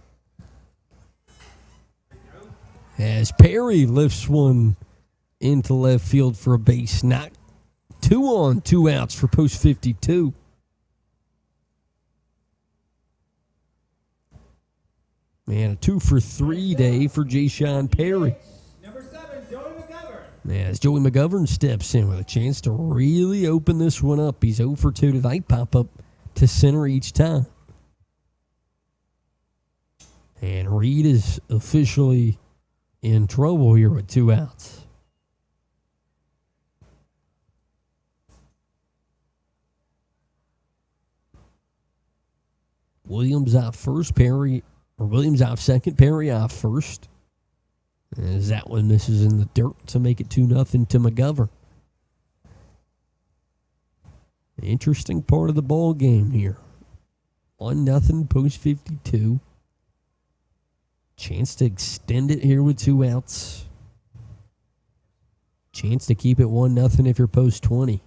As Perry lifts one into left field for a base knock. 2 on, 2 outs for post 52. Man, a 2 for 3 day for Jason Perry. Number 7, Joey McGovern. As Joey McGovern steps in with a chance to really open this one up. He's 0 for 2 tonight. Pop up to center each time. And Reed is officially in trouble here with 2 outs. Williams out first, Williams out second, Perry out first. As that one misses in the dirt to make it 2-0 to McGovern. Interesting part of the ball game here. 1-0 post 52. Chance to extend it here with 2 outs. Chance to keep it 1-0 if you're post 20.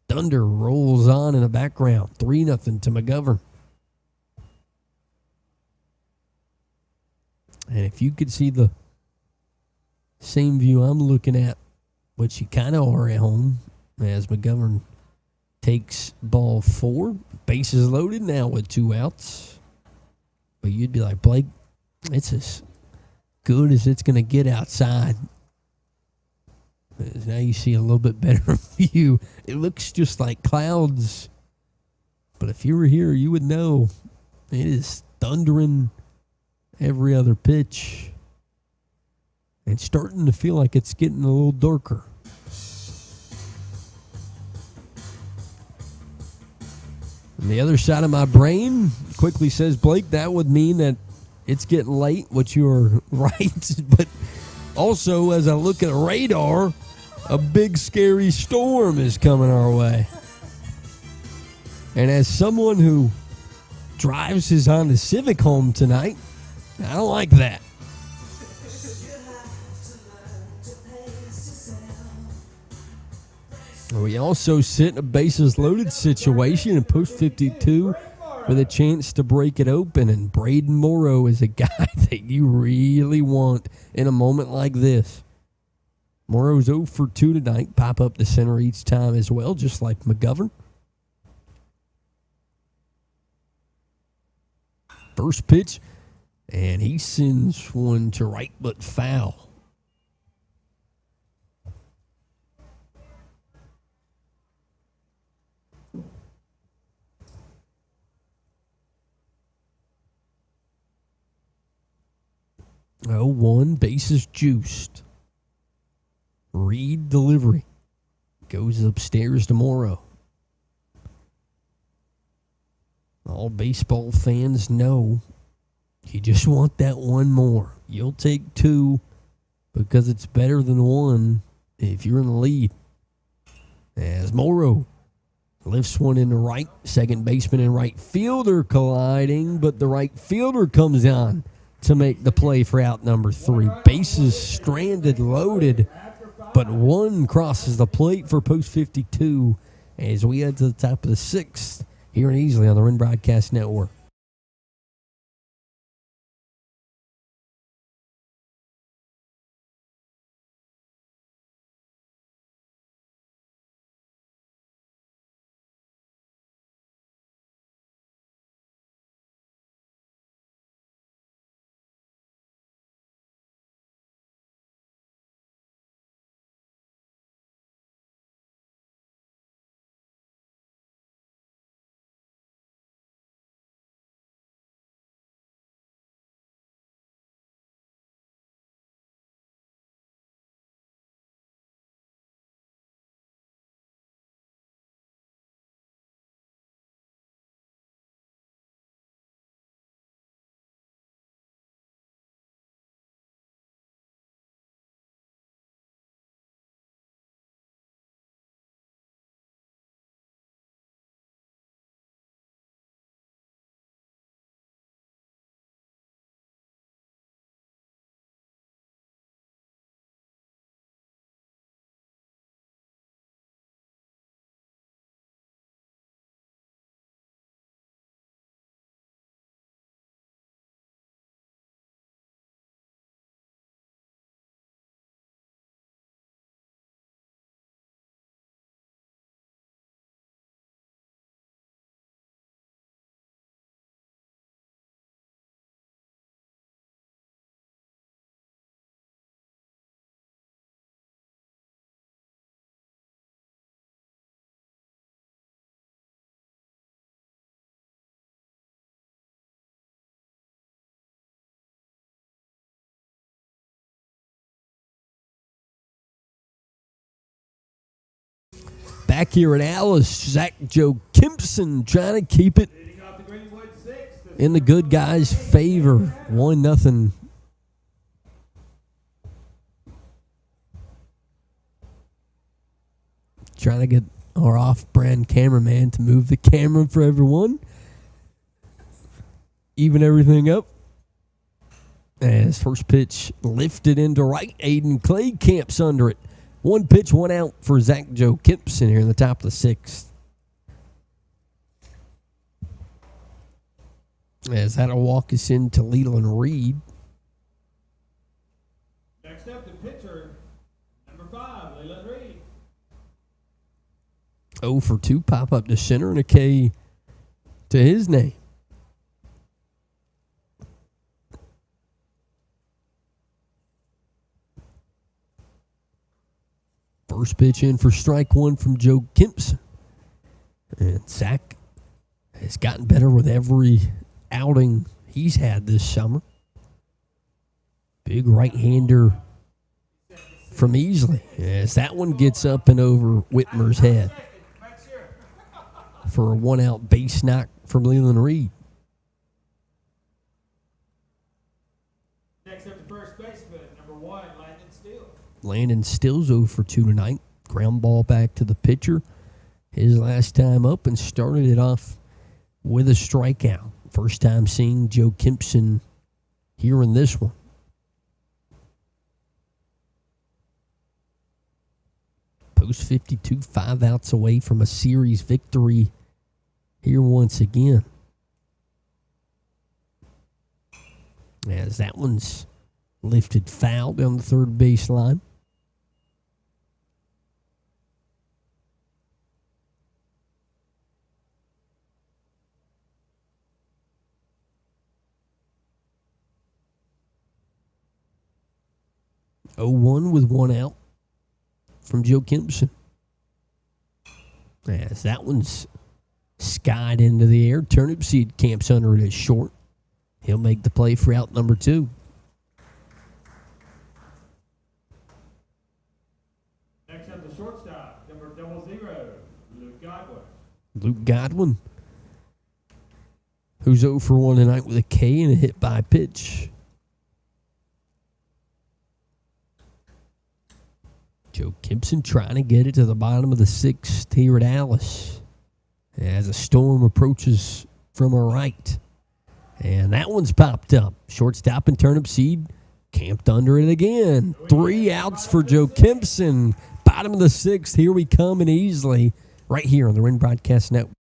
Thunder rolls on in the background. 3-0 to McGovern. And if you could see the same view I'm looking at, which you kind of are at home, as McGovern takes ball 4. Bases loaded now with 2 outs. But you'd be like, Blake, it's as good as it's going to get outside. Now you see a little bit better view. It looks just like clouds. But if you were here, you would know it is thundering every other pitch. And starting to feel like it's getting a little darker. And the other side of my brain quickly says, Blake, that would mean that it's getting late, which you're right. But also, as I look at the radar, a big scary storm is coming our way. And as someone who drives his Honda Civic home tonight, I don't like that. We also sit in a bases loaded situation in post 52 with a chance to break it open. And Braden Morrow is a guy that you really want in a moment like this. Morrow's 0 for 2 tonight. Pop up the center each time as well, just like McGovern. First pitch, and he sends one to right but foul. Oh, 1, bases juiced. Reed delivery. Goes upstairs to Morrow. All baseball fans know you just want that one more. You'll take 2 because it's better than 1 if you're in the lead. As Morrow lifts one into right. Second baseman and right fielder colliding, but the right fielder comes on to make the play for out number 3. Bases stranded, loaded, but 1 crosses the plate for post 52 as we head to the top of the 6th here in Easley on the Wren Broadcast Network. Back here at Alice, Zach Joe Kempson trying to keep it in the good guys' favor. 1-0. Trying to get our off-brand cameraman to move the camera for everyone. Even everything up. As first pitch lifted into right, Aiden Clay camps under it. One pitch, one out for Zach Joe Kempson here in the top of the sixth. As that'll walk us into Leland Reed. Next up, the pitcher, number 5, Leland Reed. 0 for 2, pop up to center and a K to his name. First pitch in for strike one from Joe Kempson. And Zach has gotten better with every outing he's had this summer. Big right-hander from Easley. As that one gets up and over Whitmer's head for a one-out base knock from Leland Reed. Next up, the first baseman, number 1, Landon Steele. Landon Stills 0 for 2 tonight. Ground ball back to the pitcher. His last time up and started it off with a strikeout. First time seeing Joe Kempson here in this one. Post 52, 5 outs away from a series victory here once again. As that one's lifted foul down the third baseline. Oh, 1 with one out from Joe Kempson. As that one's skied into the air. Turnip Seed camps under it as short. He'll make the play for out number 2. Next up, the shortstop, number 00, Luke Godwin. Luke Godwin, who's 0 for 1 tonight with a K and a hit by pitch. Joe Kempson trying to get it to the bottom of the sixth here at Alice as a storm approaches from a right. And that one's popped up. Shortstop and Turnip Seed camped under it again. 3 outs for Joe Kempson. Bottom of the sixth. Here we come in Easley right here on the Wren Broadcast Network.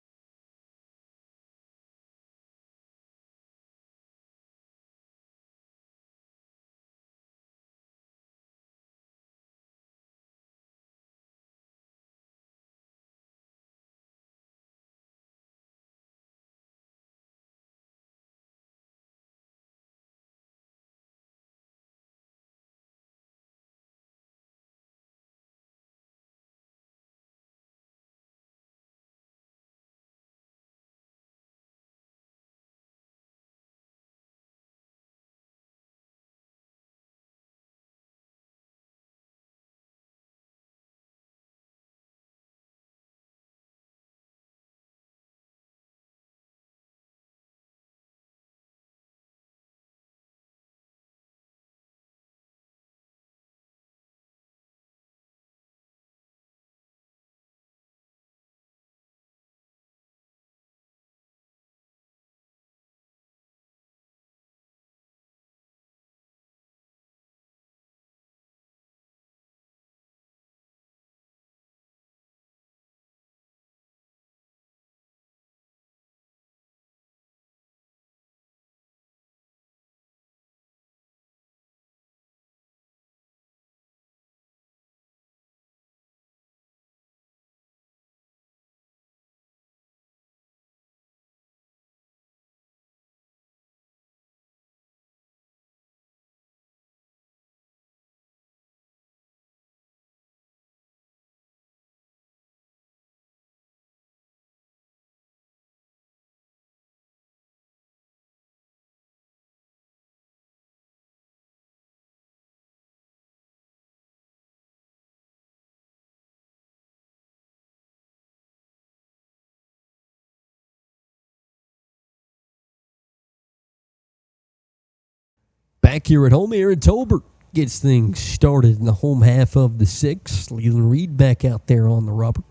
Back here at home, Aaron Tolbert gets things started in the home half of the sixth. Leland Reed back out there on the rubber.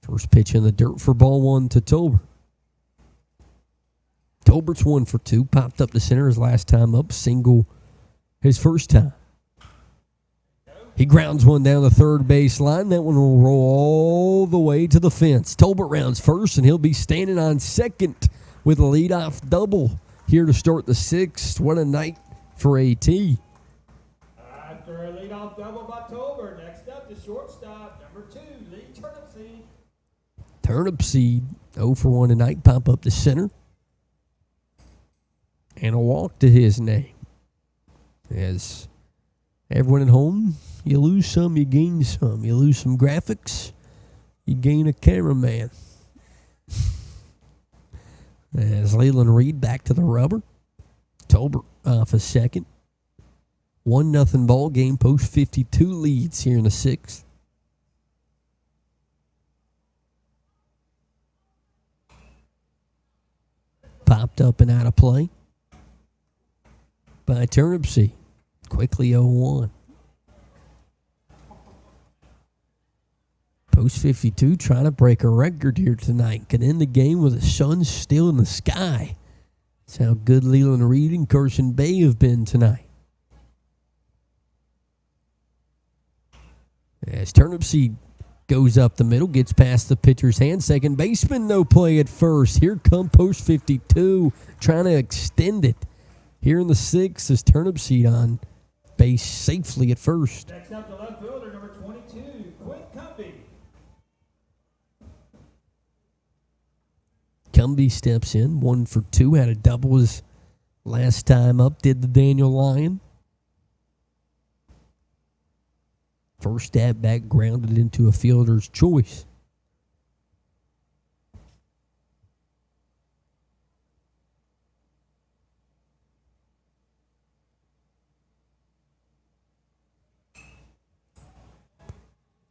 First pitch in the dirt for ball 1 to Tolbert. Tolbert's 1 for 2. Popped up the center his last time up. Single his first time. He grounds one down the third base line. That one will roll all the way to the fence. Tolbert rounds first, and he'll be standing on second with a leadoff double here to start the sixth. What a night for AT. After a leadoff double by Tolbert, next up the shortstop, number 2, Lee Turnipseed. Turnipseed, 0 for 1 tonight. Pop up the center. And a walk to his name. As everyone at home, you lose some, you gain some. You lose some graphics, you gain a cameraman. As Leland Reed back to the rubber. Tolbert off a second. 1-0 ball game. Post 52 leads here in the sixth. Popped up and out of play by Turnipseed. Quickly 0-1. Post 52 trying to break a record here tonight. Could end the game with the sun still in the sky. That's how good Leland Reed and Carson Bay have been tonight. As Turnipseed goes up the middle, gets past the pitcher's hand. Second baseman, no play at first. Here come post 52, trying to extend it. Here in the sixth is Turnipseed on base safely at first. Next up, the left fielder, number 22, Quinn Cumbie. Cumbie steps in, 1 for 2. Had a double his last time up, did the Daniel Lyon. First at bat grounded into a fielder's choice.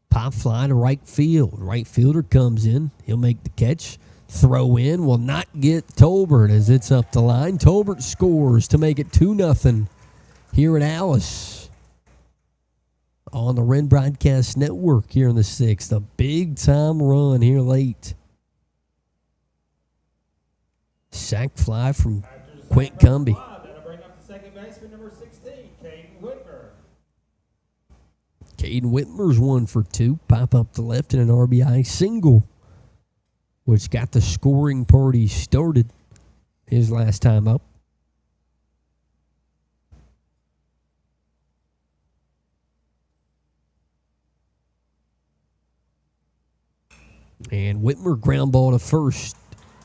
Pop fly to right field. Right fielder comes in. He'll make the catch. Throw in will not get Tolbert as it's up the line. Tolbert scores to make it 2-0 here at Alice on the Wren Broadcast Network here in the sixth. A big-time run here late. Sac fly from Quint Cumbie. That'll bring up the second baseman, number 16, Caden Whitmer. Caden Whitmer's 1 for 2. Pop up the left in an RBI single, which got the scoring party started his last time up. And Whitmer ground ball to first.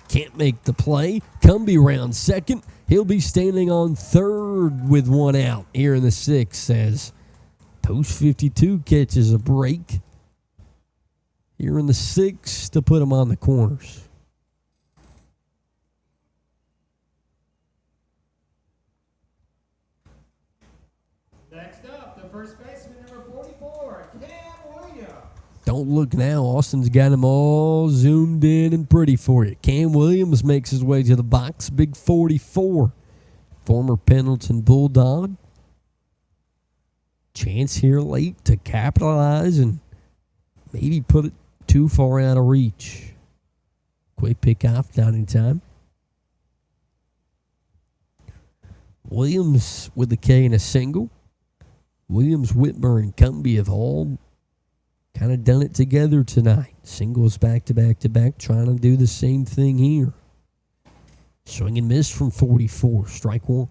Can't make the play. Cumbie round second. He'll be standing on third with 1 out here in the sixth as post 52 catches a break here in the sixth to put him on the corners. Next up, the first baseman, number 44, Cam Williams. Don't look now. Austin's got them all zoomed in and pretty for you. Cam Williams makes his way to the box. Big 44. Former Pendleton Bulldog. Chance here late to capitalize and maybe put it too far out of reach. Quick pick off down in time. Williams with the K and a single. Williams, Whitmer, and Cumbie have all kind of done it together tonight. Singles back to back to back, trying to do the same thing here. Swing and miss from 44. Strike 1.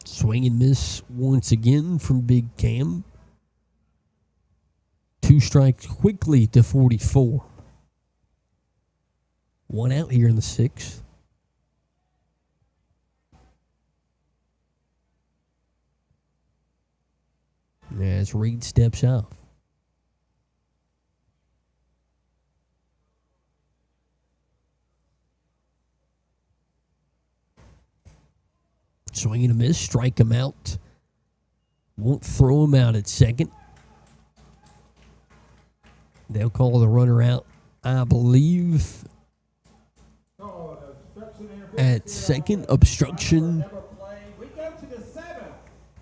Swing and miss once again from Big Cam. 2 strikes quickly to 44. 1 out here in the sixth. As Reed steps off. Swing and a miss, strike him out. Won't throw him out at second. They'll call the runner out, I believe. Oh, an obstruction at second. Obstruction. Never played. We go to the 7th.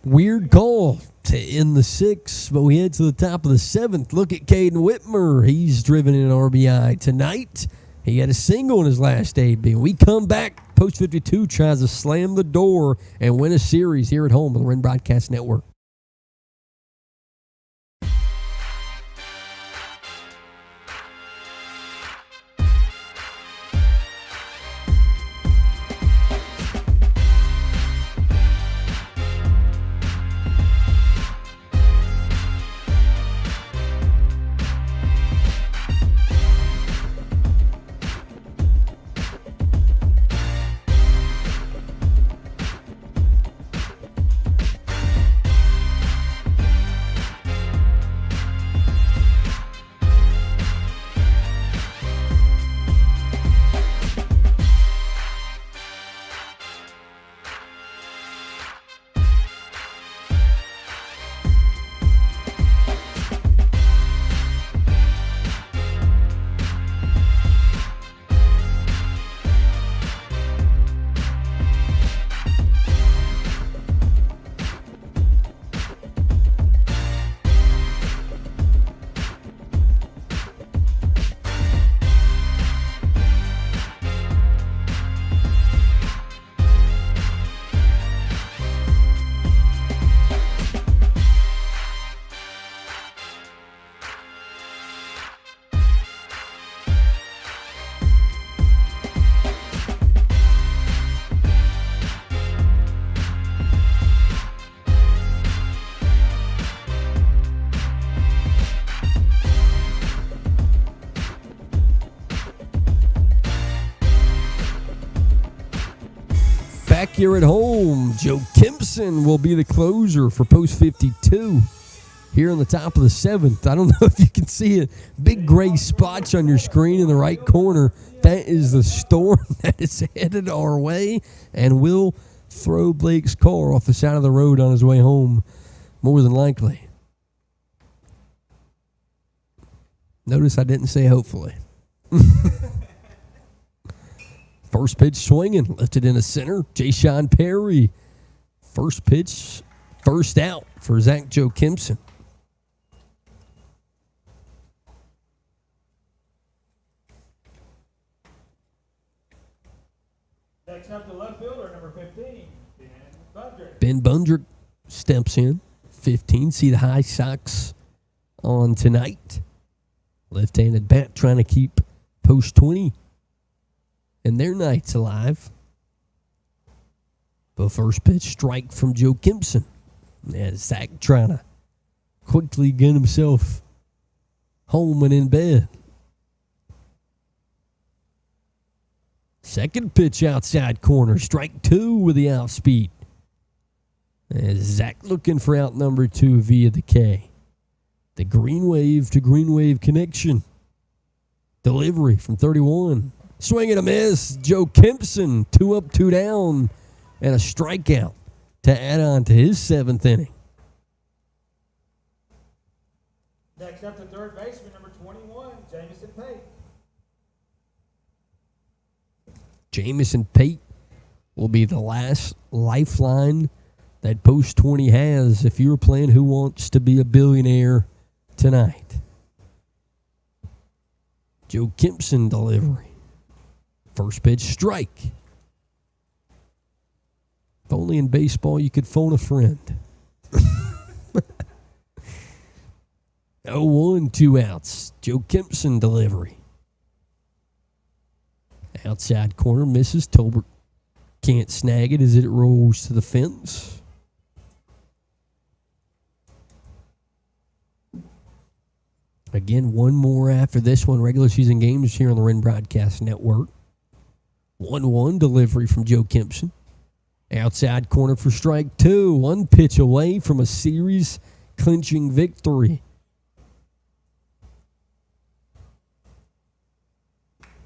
Weird call to end the 6th, but we head to the top of the 7th. Look at Caden Whitmer. He's driven in an RBI tonight. He had a single in his last AB. We come back. Post 52 tries to slam the door and win a series here at home on the Wren Broadcast Network. Back here at home, Joe Kempson will be the closer for Post 52 here on the top of the 7th. I don't know if you can see it. Big gray spots on your screen in the right corner. That is the storm that is headed our way and will throw Blake's car off the side of the road on his way home, more than likely. Notice I didn't say hopefully. First pitch swinging, lifted into center. Jaysean Perry. First pitch, first out for Zach Joe Kempson. Next up, the left fielder, number 15, Ben Bundrick. Ben Bundrick steps in. 15. See the High Sox on tonight. Left-handed bat trying to keep Post 20 and their nights alive. The first pitch strike from Joe Kempson. As Zach trying to quickly get himself home and in bed. Second pitch outside corner. Strike 2 with the off speed. As Zach looking for out number 2 via the K. The green wave to green wave connection. Delivery from 31. Swing and a miss. Joe Kempson, 2 up, 2 down, and a strikeout to add on to his 7th inning. Next up, the third baseman, number 21, Jamison Pate. Jamison Pate will be the last lifeline that Post 20 has if you're playing Who Wants to Be a Billionaire tonight. Joe Kempson delivery. First pitch strike. If only in baseball you could phone a friend. 0-1, 2 outs. Joe Kempson delivery. Outside corner misses. Tolbert can't snag it as it rolls to the fence. Again, one more after this one. Regular season games here on the Wren Broadcast Network. 1-1 delivery from Joe Kempson. Outside corner for strike 2. One pitch away from a series clinching victory.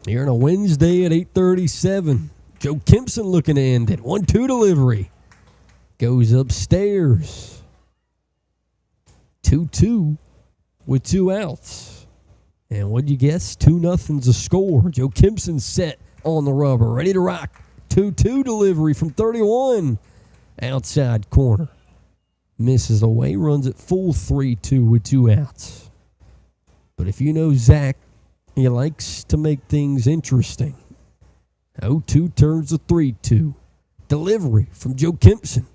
Here on a Wednesday at 8:37. Joe Kempson looking to end it. 1-2 delivery. Goes upstairs. 2-2 with 2 outs. And what'd you guess? 2-0's a score. Joe Kempson set on the rubber, ready to rock 2-2 delivery from 31. Outside corner. Misses away, runs it full 3-2 with 2 outs. But if you know Zach, he likes to make things interesting. 0-2 turns to 3-2. Delivery from Joe Kempson.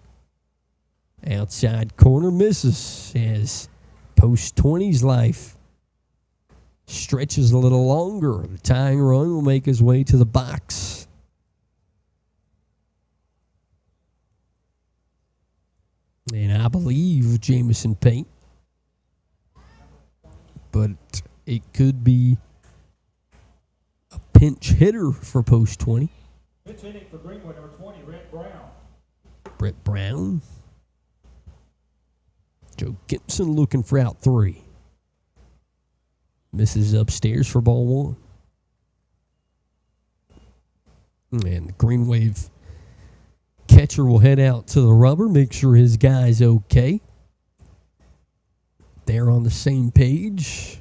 Outside corner misses as post 20's life stretches a little longer. The tying run will make his way to the box. And I believe Jamison Payne. But it could be a pinch hitter for post 20. Pitch hitting for Greenwood, number 20, Brett Brown. Joe Gibson looking for out 3. Misses upstairs for ball 1. And the Green Wave catcher will head out to the rubber, make sure his guy's okay. They're on the same page.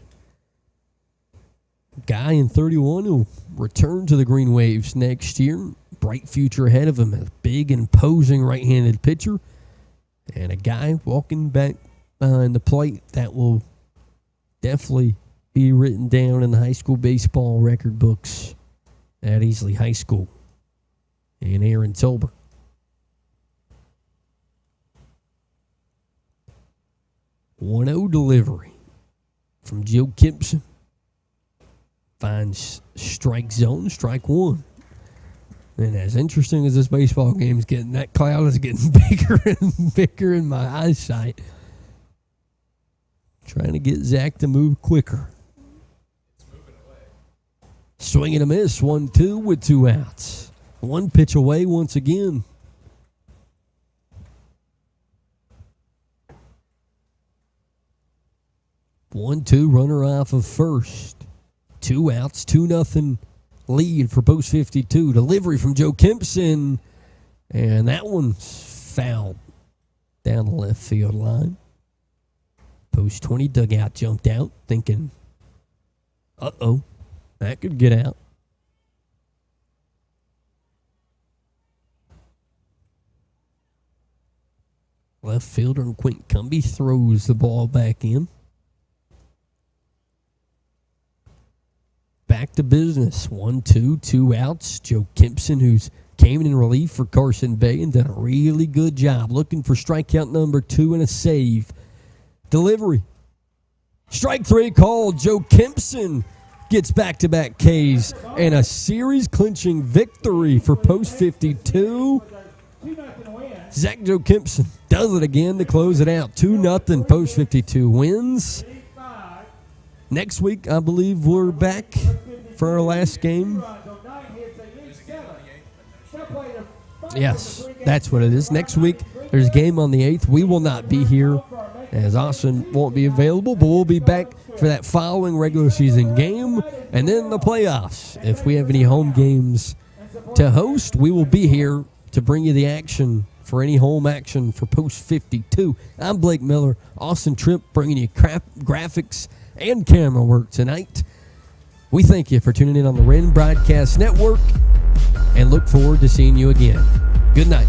Guy in 31 will return to the Green Waves next year. Bright future ahead of him. A big, imposing right-handed pitcher. And a guy walking back behind the plate that will definitely be written down in the high school baseball record books at Easley High School. And Aaron Tolbert. .1-0 delivery from Joe Kempson. Finds strike zone, strike 1. And as interesting as this baseball game is getting, that cloud is getting bigger and bigger in my eyesight. Trying to get Zach to move quicker. It's moving away. Swing and a miss, 1-2 with 2 outs. 1 pitch away once again. One-two runner off of first. 2 outs, 2-0 lead for post 52. Delivery from Joe Kempson. And that one's fouled down the left field line. Post 20 dugout jumped out thinking, uh-oh, that could get out. Left fielder Quint Cumby throws the ball back in. Back to business. 1-2, 2 outs. Joe Kempson, who's came in relief for Carson Bay and done a really good job. Looking for strikeout number 2 and a save. Delivery. Strike 3 called. Joe Kempson gets back-to-back Ks and a series-clinching victory for post 52. Zach Joe Kempson does it again to close it out. 2-0 post 52 wins. Next week, I believe we're back for our last game. Yes, that's what it is. Next week, there's a game on the 8th. We will not be here as Austin won't be available, but we'll be back for that following regular season game and then the playoffs. If we have any home games to host, we will be here to bring you the action for any home action for post 52. I'm Blake Miller, Austin Tripp, bringing you graphics and camera work tonight. We thank you for tuning in on the Wren Broadcast Network and look forward to seeing you again. Good night.